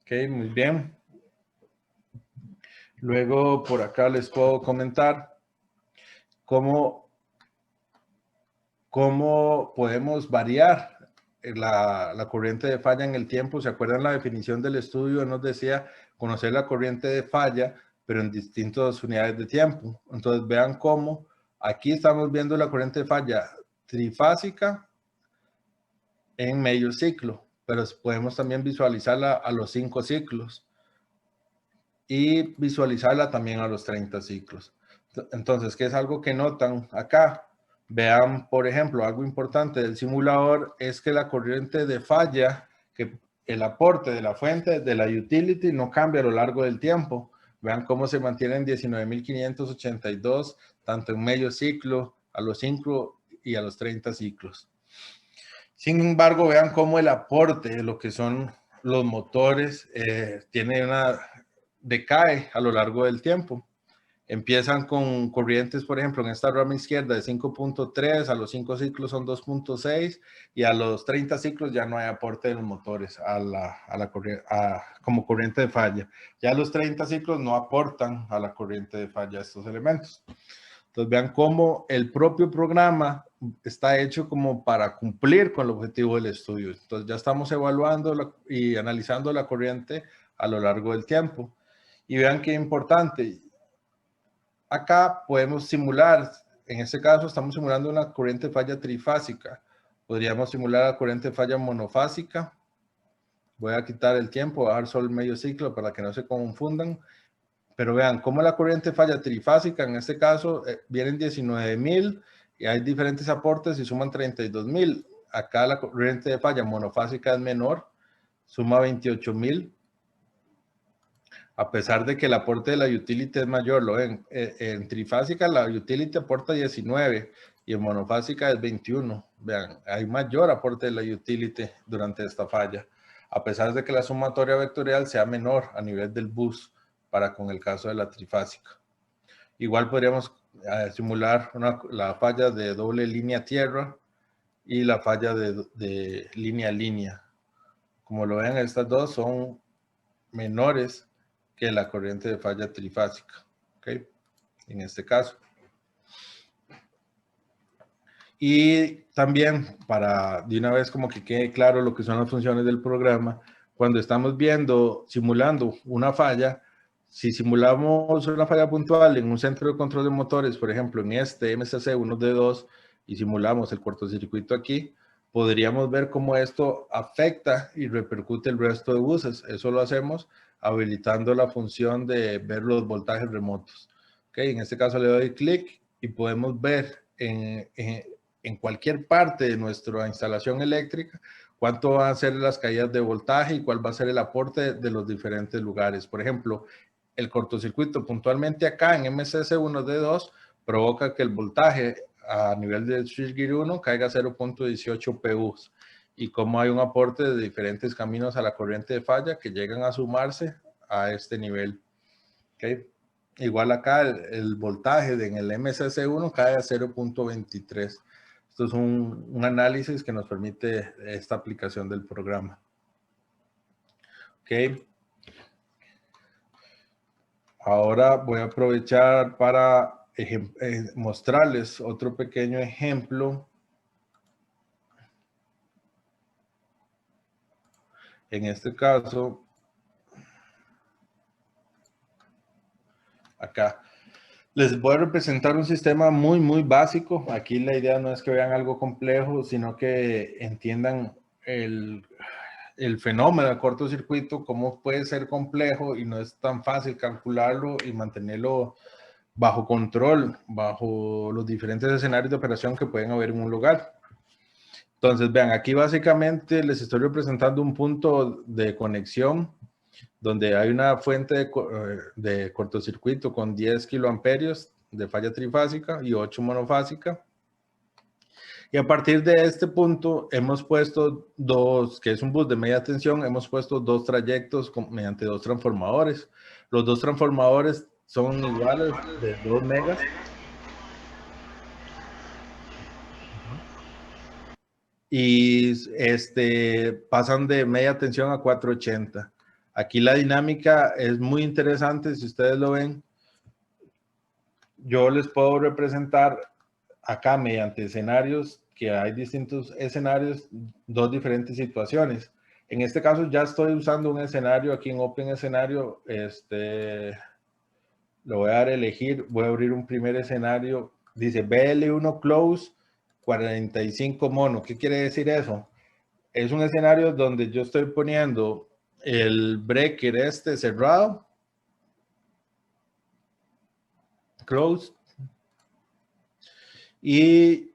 [SPEAKER 1] Ok, muy bien. Luego por acá les puedo comentar cómo podemos variar la corriente de falla en el tiempo. ¿Se acuerdan la definición del estudio? Nos decía conocer la corriente de falla, pero en distintas unidades de tiempo. Entonces vean cómo aquí estamos viendo la corriente de falla trifásica en medio ciclo, pero podemos también visualizarla a los 5 ciclos y visualizarla también a los 30 ciclos. Entonces, ¿qué es algo que notan acá? Vean, por ejemplo, algo importante del simulador es que la corriente de falla, que el aporte de la fuente de la utility no cambia a lo largo del tiempo. Vean cómo se mantiene en 19.582, tanto en medio ciclo, a los 5 y a los 30 ciclos. Sin embargo, vean cómo el aporte de lo que son los motores decae a lo largo del tiempo. Empiezan con corrientes, por ejemplo, en esta rama izquierda de 5.3, a los 5 ciclos son 2.6 y a los 30 ciclos ya no hay aporte de los motores como corriente de falla. Ya los 30 ciclos no aportan a la corriente de falla estos elementos. Entonces vean cómo el propio programa está hecho como para cumplir con el objetivo del estudio. Entonces ya estamos evaluando y analizando la corriente a lo largo del tiempo. Y vean qué importante. Acá podemos simular, en este caso estamos simulando una corriente de falla trifásica. Podríamos simular la corriente de falla monofásica. Voy a quitar el tiempo, voy a dejar solo el medio ciclo para que no se confundan. Pero vean cómo la corriente de falla trifásica, en este caso, vienen 19.000 y hay diferentes aportes y suman 32.000. Acá la corriente de falla monofásica es menor, suma 28.000. A pesar de que el aporte de la utility es mayor, lo ven, en trifásica la utility aporta 19 y en monofásica es 21. Vean, hay mayor aporte de la utility durante esta falla, a pesar de que la sumatoria vectorial sea menor a nivel del bus para con el caso de la trifásica. Igual podríamos simular la falla de doble línea tierra y la falla de línea a línea. Como lo ven, estas dos son menores que la corriente de falla trifásica, ¿ok? En este caso. Y también para de una vez como que quede claro lo que son las funciones del programa, cuando estamos simulando una falla, si simulamos una falla puntual en un centro de control de motores, por ejemplo, en este MCC 1D2, y simulamos el cortocircuito aquí, podríamos ver cómo esto afecta y repercute el resto de buses. Eso lo hacemos habilitando la función de ver los voltajes remotos. ¿Okay? En este caso le doy clic y podemos ver en cualquier parte de nuestra instalación eléctrica cuánto van a ser las caídas de voltaje y cuál va a ser el aporte de los diferentes lugares. Por ejemplo, el cortocircuito puntualmente acá en MCC1D2 provoca que el voltaje a nivel del switchgear 1 caiga a 0.18 PUs y cómo hay un aporte de diferentes caminos a la corriente de falla que llegan a sumarse a este nivel. ¿Okay? Igual acá el voltaje en el MCC1 cae a 0.23. Esto es un análisis que nos permite esta aplicación del programa. Ok. Ahora voy a aprovechar para mostrarles otro pequeño ejemplo. En este caso, acá. Les voy a representar un sistema muy básico. Aquí la idea no es que vean algo complejo, sino que entiendan el fenómeno de cortocircuito, cómo puede ser complejo y no es tan fácil calcularlo y mantenerlo bajo control, bajo los diferentes escenarios de operación que pueden haber en un lugar. Entonces, vean, aquí básicamente les estoy representando un punto de conexión donde hay una fuente de cortocircuito con 10 kiloamperios de falla trifásica y 8 monofásica. Y a partir de este punto hemos puesto que es un bus de media tensión, hemos puesto dos trayectos mediante dos transformadores. Los dos transformadores son iguales de 2 megas. Y pasan de media tensión a 480. Aquí la dinámica es muy interesante, si ustedes lo ven. Yo les puedo representar acá mediante escenarios, que hay distintos escenarios, dos diferentes situaciones. En este caso ya estoy usando un escenario aquí en Open Escenario. Lo voy a dar a elegir, voy a abrir un primer escenario. Dice BL1 Close 45 mono. ¿Qué quiere decir eso? Es un escenario donde yo estoy poniendo el breaker cerrado, close, y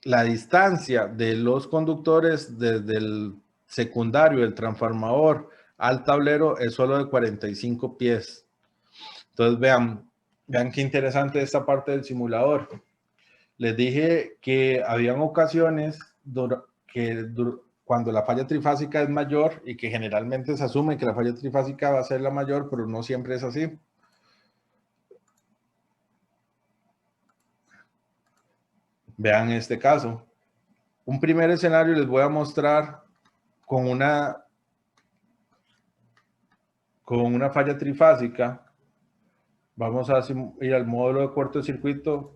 [SPEAKER 1] la distancia de los conductores desde el secundario, el transformador, al tablero es solo de 45 pies. Entonces vean qué interesante esta parte del simulador. Les dije que habían ocasiones cuando la falla trifásica es mayor y que generalmente se asume que la falla trifásica va a ser la mayor, pero no siempre es así. Vean este caso. Un primer escenario les voy a mostrar con una falla trifásica. Vamos a ir al módulo de cortocircuito.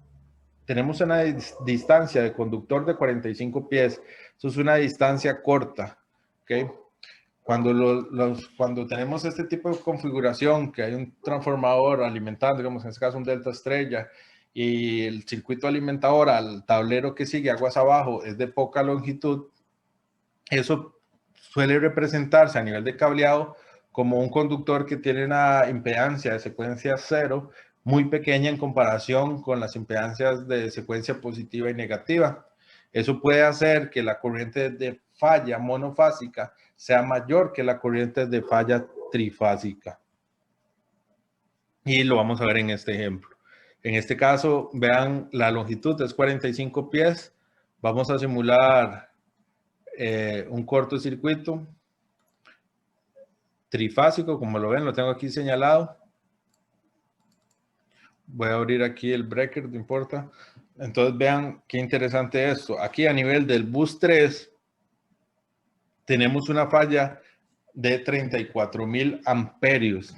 [SPEAKER 1] Tenemos una distancia de conductor de 45 pies. Eso es una distancia corta. ¿Okay? Cuando tenemos este tipo de configuración, que hay un transformador alimentando, digamos en este caso un delta estrella, y el circuito alimentador al tablero que sigue aguas abajo es de poca longitud, eso suele representarse a nivel de cableado como un conductor que tiene una impedancia de secuencia 0 muy pequeña en comparación con las impedancias de secuencia positiva y negativa. Eso puede hacer que la corriente de falla monofásica sea mayor que la corriente de falla trifásica. Y lo vamos a ver en este ejemplo. En este caso, vean, la longitud es 45 pies. Vamos a simular un cortocircuito trifásico, como lo ven, lo tengo aquí señalado. Voy a abrir aquí el breaker, no importa. Entonces vean qué interesante esto. Aquí a nivel del bus 3 tenemos una falla de 34,000 amperios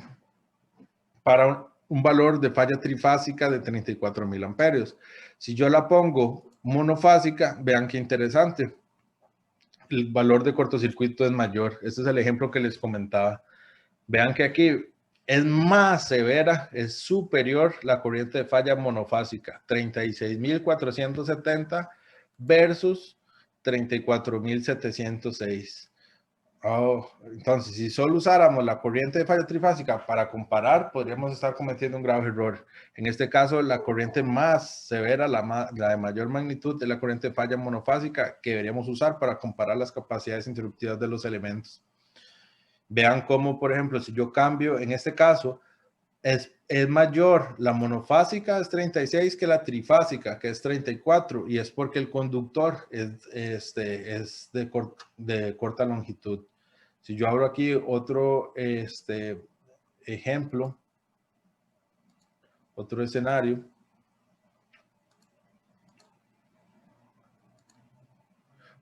[SPEAKER 1] para un valor de falla trifásica de 34,000 amperios. Si yo la pongo monofásica, vean qué interesante. El valor de cortocircuito es mayor. Este es el ejemplo que les comentaba. Vean que aquí es más severa, es superior la corriente de falla monofásica, 36,470 versus 34,706. Oh, entonces, si solo usáramos la corriente de falla trifásica para comparar, podríamos estar cometiendo un grave error. En este caso, la corriente más severa, la de mayor magnitud, es la corriente de falla monofásica que deberíamos usar para comparar las capacidades interruptivas de los elementos. Vean cómo, por ejemplo, si yo cambio, en este caso, es mayor, la monofásica es 36 que la trifásica, que es 34, y es porque el conductor es de corta longitud. Si yo abro aquí otro ejemplo, otro escenario,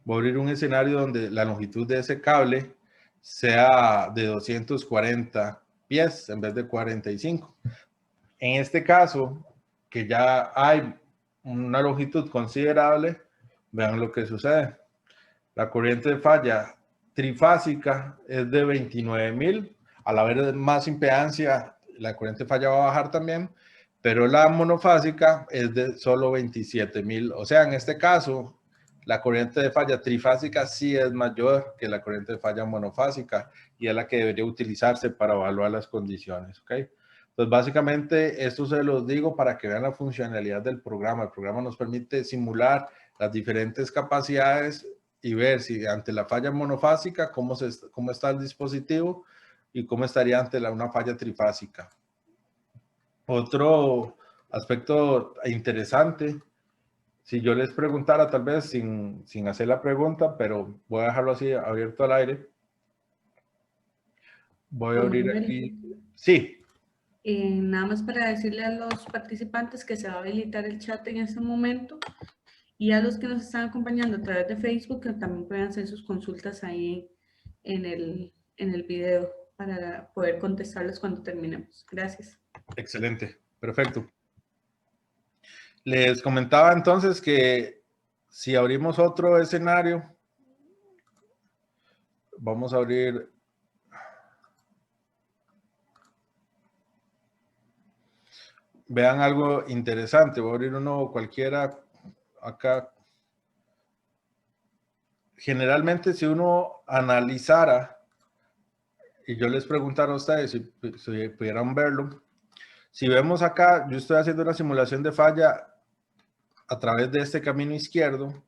[SPEAKER 1] voy a abrir un escenario donde la longitud de ese cable sea de 240 pies en vez de 45. En este caso, que ya hay una longitud considerable, vean lo que sucede. La corriente de falla trifásica es de 29,000. Al haber más impedancia, la corriente de falla va a bajar también, pero la monofásica es de solo 27,000. O sea, en este caso, la corriente de falla trifásica sí es mayor que la corriente de falla monofásica y es la que debería utilizarse para evaluar las condiciones. ¿Ok? Pues básicamente esto se los digo para que vean la funcionalidad del programa. El programa nos permite simular las diferentes capacidades y ver si ante la falla monofásica, cómo está el dispositivo y cómo estaría ante una falla trifásica. Otro aspecto interesante, si yo les preguntara, tal vez sin hacer la pregunta, pero voy a dejarlo así abierto al aire. Voy a abrir aquí. Sí.
[SPEAKER 2] Nada más para decirle a los participantes que se va a habilitar el chat en este momento y a los que nos están acompañando a través de Facebook que también pueden hacer sus consultas ahí en el video para poder contestarlos cuando terminemos. Gracias.
[SPEAKER 1] Excelente, perfecto. Les comentaba entonces que si abrimos otro escenario, vamos a abrir. Vean algo interesante. Voy a abrir uno cualquiera acá. Generalmente, si uno analizara, y yo les preguntara a ustedes si pudieran verlo, si vemos acá, yo estoy haciendo una simulación de falla a través de este camino izquierdo,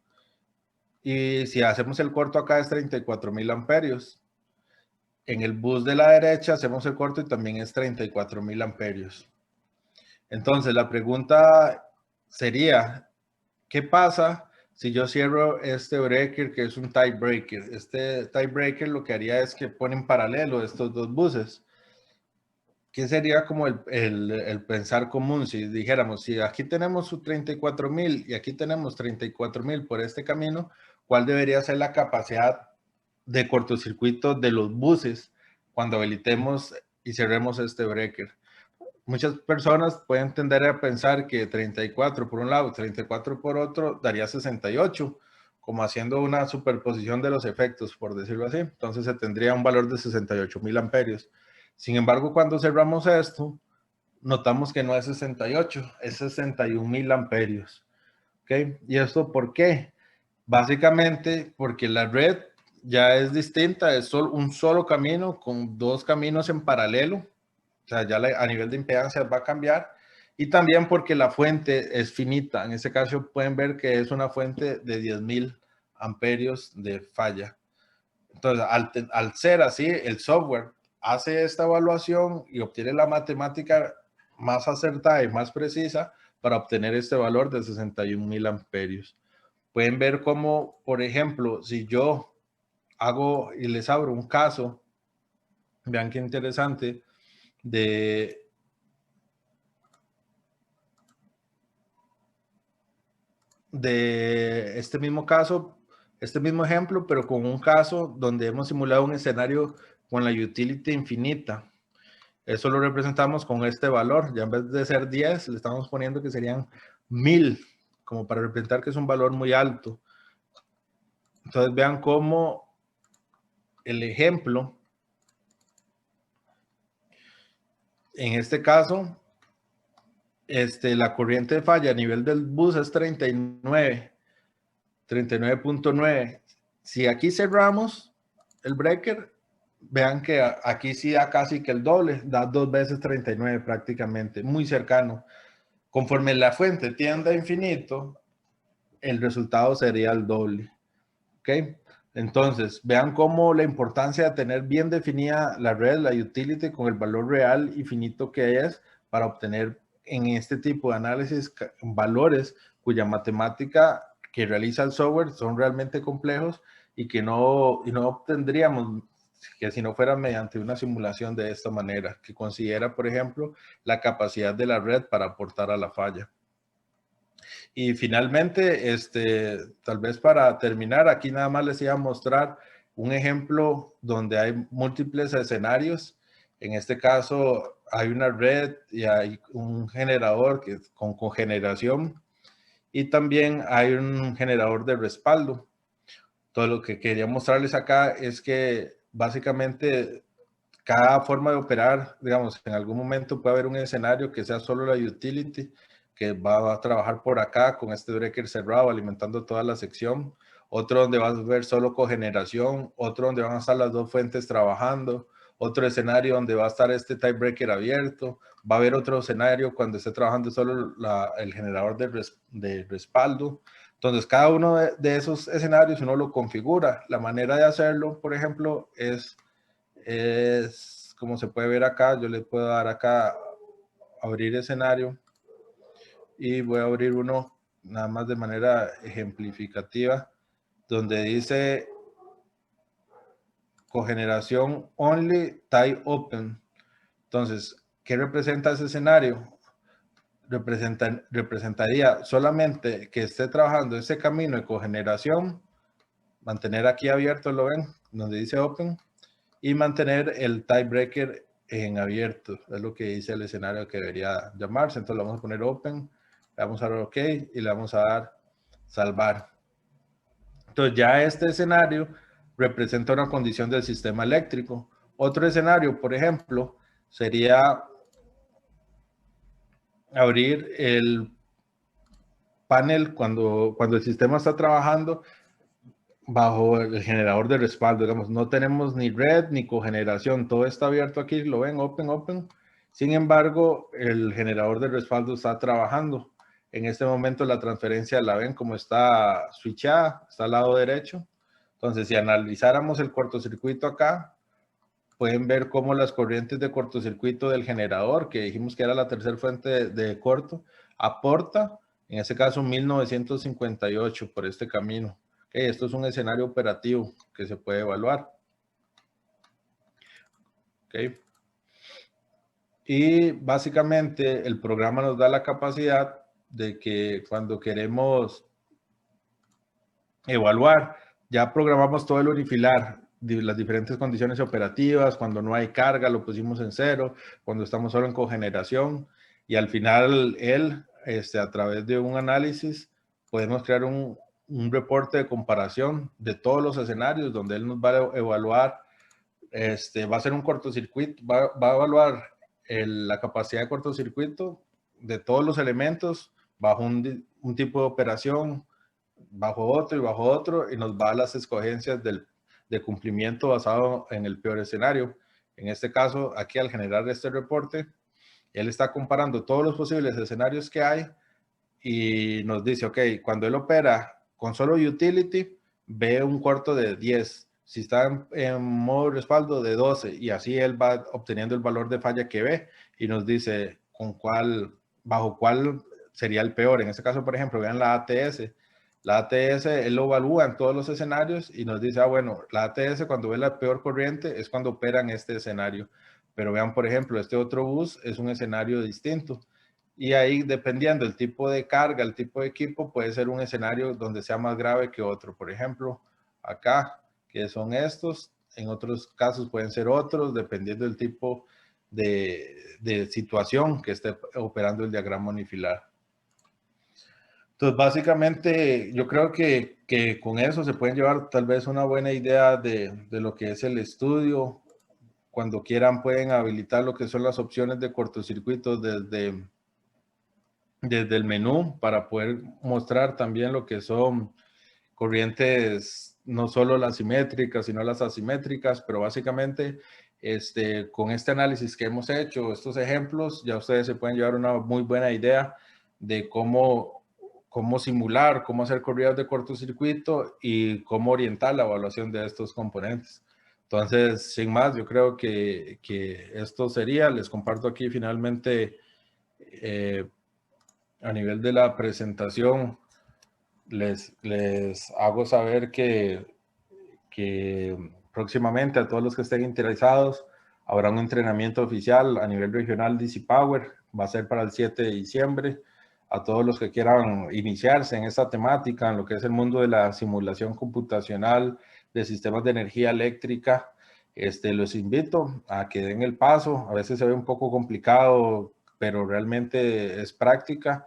[SPEAKER 1] y si hacemos el corto acá es 34,000 amperios. En el bus de la derecha hacemos el corto y también es 34,000 amperios. Entonces, la pregunta sería, ¿qué pasa si yo cierro este breaker que es un tie breaker? Este tie breaker lo que haría es que pone en paralelo estos dos buses. ¿Qué sería como el pensar común si dijéramos, si aquí tenemos su 34,000 y aquí tenemos 34,000 por este camino, ¿cuál debería ser la capacidad de cortocircuito de los buses cuando habilitemos y cerremos este breaker? Muchas personas pueden tender a pensar que 34 por un lado, 34 por otro, daría 68, como haciendo una superposición de los efectos, por decirlo así. Entonces se tendría un valor de 68,000 amperios. Sin embargo, cuando cerramos esto, notamos que no es 68, es 61,000 amperios. ¿Ok? ¿Y esto por qué? Básicamente porque la red ya es distinta, es un solo camino con dos caminos en paralelo. O sea, ya a nivel de impedancia va a cambiar. Y también porque la fuente es finita. En este caso pueden ver que es una fuente de 10,000 amperios de falla. Entonces, al ser así, el software hace esta evaluación y obtiene la matemática más acertada y más precisa para obtener este valor de 61,000 amperios. Pueden ver cómo, por ejemplo, si yo hago y les abro un caso, vean qué interesante, de este mismo caso, este mismo ejemplo, pero con un caso donde hemos simulado un escenario con la utility infinita. Eso lo representamos con este valor. Ya en vez de ser 10, le estamos poniendo que serían 1000, como para representar que es un valor muy alto. Entonces vean cómo el ejemplo, en este caso, la corriente de falla a nivel del bus es 39.9. Si aquí cerramos el breaker, vean que aquí sí da casi que el doble, da 2 veces 39 prácticamente, muy cercano. Conforme la fuente tiende a infinito, el resultado sería el doble. ¿Ok? Entonces, vean cómo la importancia de tener bien definida la red, la utility, con el valor real y finito que es para obtener en este tipo de análisis valores cuya matemática que realiza el software son realmente complejos y que no obtendríamos que si no fuera mediante una simulación de esta manera, que considera, por ejemplo, la capacidad de la red para aportar a la falla. Y finalmente, tal vez para terminar, aquí nada más les iba a mostrar un ejemplo donde hay múltiples escenarios. En este caso, hay una red y hay un generador con cogeneración y también hay un generador de respaldo. Todo lo que quería mostrarles acá es que básicamente cada forma de operar, digamos, en algún momento puede haber un escenario que sea solo la utility, que va a trabajar por acá con este breaker cerrado alimentando toda la sección, otro donde vas a ver solo cogeneración, otro donde van a estar las dos fuentes trabajando, otro escenario donde va a estar este tiebreaker abierto, va a haber otro escenario cuando esté trabajando solo el generador de respaldo. Entonces, cada uno de esos escenarios uno lo configura. La manera de hacerlo, por ejemplo, es como se puede ver acá. Yo le puedo dar acá abrir escenario y voy a abrir uno nada más de manera ejemplificativa donde dice cogeneración only tie open. Entonces, ¿qué representa ese escenario? Representaría solamente que esté trabajando ese camino de cogeneración, mantener aquí abierto, lo ven, donde dice open, y mantener el tiebreaker en abierto. Es lo que dice el escenario que debería llamarse. Entonces le vamos a poner open, le vamos a dar OK y le vamos a dar salvar. Entonces ya este escenario representa una condición del sistema eléctrico. Otro escenario, por ejemplo, sería abrir el panel cuando el sistema está trabajando bajo el generador de respaldo. Digamos, no tenemos ni red ni cogeneración, todo está abierto aquí, lo ven, open, open. Sin embargo, el generador de respaldo está trabajando. En este momento la transferencia la ven como está switchada, está al lado derecho. Entonces, si analizáramos el cortocircuito acá, pueden ver cómo las corrientes de cortocircuito del generador, que dijimos que era la tercera fuente de corto, aporta, en este caso 1958 por este camino. Okay, esto es un escenario operativo que se puede evaluar. Okay. Y básicamente el programa nos da la capacidad de que cuando queremos evaluar, ya programamos todo el unifilar, las diferentes condiciones operativas, cuando no hay carga lo pusimos en 0, cuando estamos solo en cogeneración, y al final él, a través de un análisis, podemos crear un reporte de comparación de todos los escenarios donde él nos va a evaluar, va a ser un cortocircuito, va a evaluar la capacidad de cortocircuito de todos los elementos bajo un tipo de operación, bajo otro y bajo otro, y nos va a las escogencias de cumplimiento basado en el peor escenario. En este caso, aquí al generar este reporte, él está comparando todos los posibles escenarios que hay y nos dice, ok, cuando él opera con solo utility, ve un corto de 10. Si está en modo respaldo, de 12. Y así él va obteniendo el valor de falla que ve y nos dice bajo cuál sería el peor. En este caso, por ejemplo, vean la ATS. La ATS, él lo evalúa en todos los escenarios y nos dice, bueno, la ATS cuando ve la peor corriente es cuando opera en este escenario. Pero vean, por ejemplo, este otro bus es un escenario distinto. Y ahí, dependiendo del tipo de carga, el tipo de equipo, puede ser un escenario donde sea más grave que otro. Por ejemplo, acá, que son estos, en otros casos pueden ser otros, dependiendo del tipo de situación que esté operando el diagrama unifilar. Entonces, básicamente, yo creo que con eso se pueden llevar tal vez una buena idea de lo que es el estudio. Cuando quieran pueden habilitar lo que son las opciones de cortocircuitos desde el menú para poder mostrar también lo que son corrientes, no solo las simétricas, sino las asimétricas, pero básicamente con este análisis que hemos hecho, estos ejemplos, ya ustedes se pueden llevar una muy buena idea de cómo cómo simular, cómo hacer corridas de cortocircuito y cómo orientar la evaluación de estos componentes. Entonces, sin más, yo creo que esto sería. Les comparto aquí finalmente a nivel de la presentación, les hago saber que próximamente a todos los que estén interesados habrá un entrenamiento oficial a nivel regional DC Power. Va a ser para el 7 de diciembre. A todos los que quieran iniciarse en esta temática, en lo que es el mundo de la simulación computacional de sistemas de energía eléctrica, los invito a que den el paso. A veces se ve un poco complicado, pero realmente es práctica.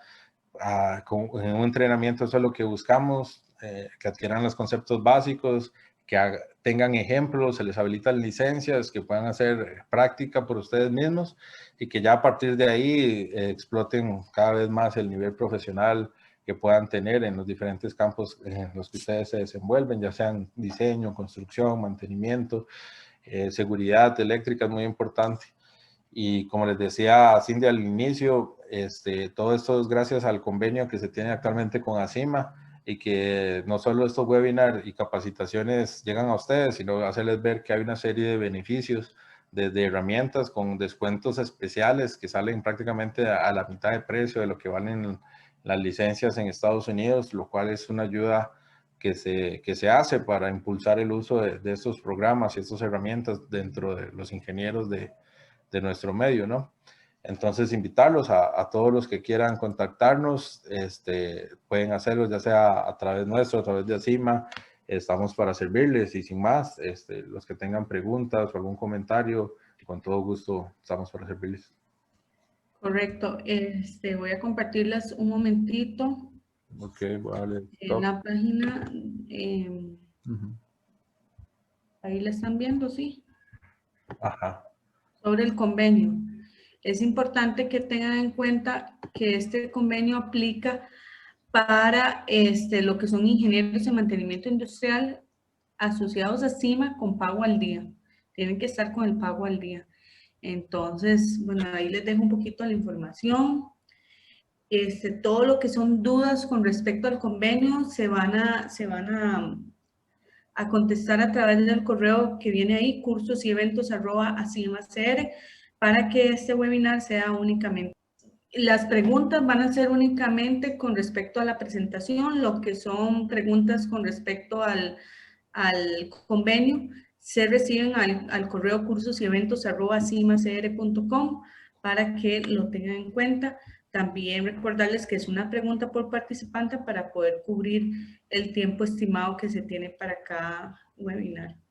[SPEAKER 1] En un entrenamiento eso es lo que buscamos, que adquieran los conceptos básicos, que tengan ejemplos, se les habilitan licencias, que puedan hacer práctica por ustedes mismos y que ya a partir de ahí exploten cada vez más el nivel profesional que puedan tener en los diferentes campos en los que ustedes se desenvuelven, ya sean diseño, construcción, mantenimiento, seguridad eléctrica es muy importante. Y como les decía Cindy al inicio, todo esto es gracias al convenio que se tiene actualmente con ACIMA y que no solo estos webinars y capacitaciones llegan a ustedes, sino hacerles ver que hay una serie de beneficios desde herramientas con descuentos especiales que salen prácticamente a la mitad de precio de lo que valen las licencias en Estados Unidos, lo cual es una ayuda que se hace para impulsar el uso de estos programas y estas herramientas dentro de los ingenieros de nuestro medio, ¿no? Entonces, invitarlos a todos los que quieran contactarnos, pueden hacerlo ya sea a través nuestro, a través de ACIMA, estamos para servirles y sin más, los que tengan preguntas o algún comentario, con todo gusto estamos para servirles.
[SPEAKER 2] Correcto. Voy a compartirles un momentito.
[SPEAKER 1] Ok, vale.
[SPEAKER 2] En la página, ahí la están viendo, ¿sí?
[SPEAKER 1] Ajá.
[SPEAKER 2] Sobre el convenio. Es importante que tengan en cuenta que este convenio aplica para lo que son ingenieros de mantenimiento industrial asociados a CIMA con pago al día. Tienen que estar con el pago al día. Entonces, bueno, ahí les dejo un poquito la información. Todo lo que son dudas con respecto al convenio se van a contestar a través del correo que viene ahí, cursoseventos@acimacr, para que este webinar sea únicamente. Las preguntas van a ser únicamente con respecto a la presentación, lo que son preguntas con respecto al convenio, se reciben al correo cursoseventos@acimacr.com para que lo tengan en cuenta. También recordarles que es una pregunta por participante para poder cubrir el tiempo estimado que se tiene para cada webinar.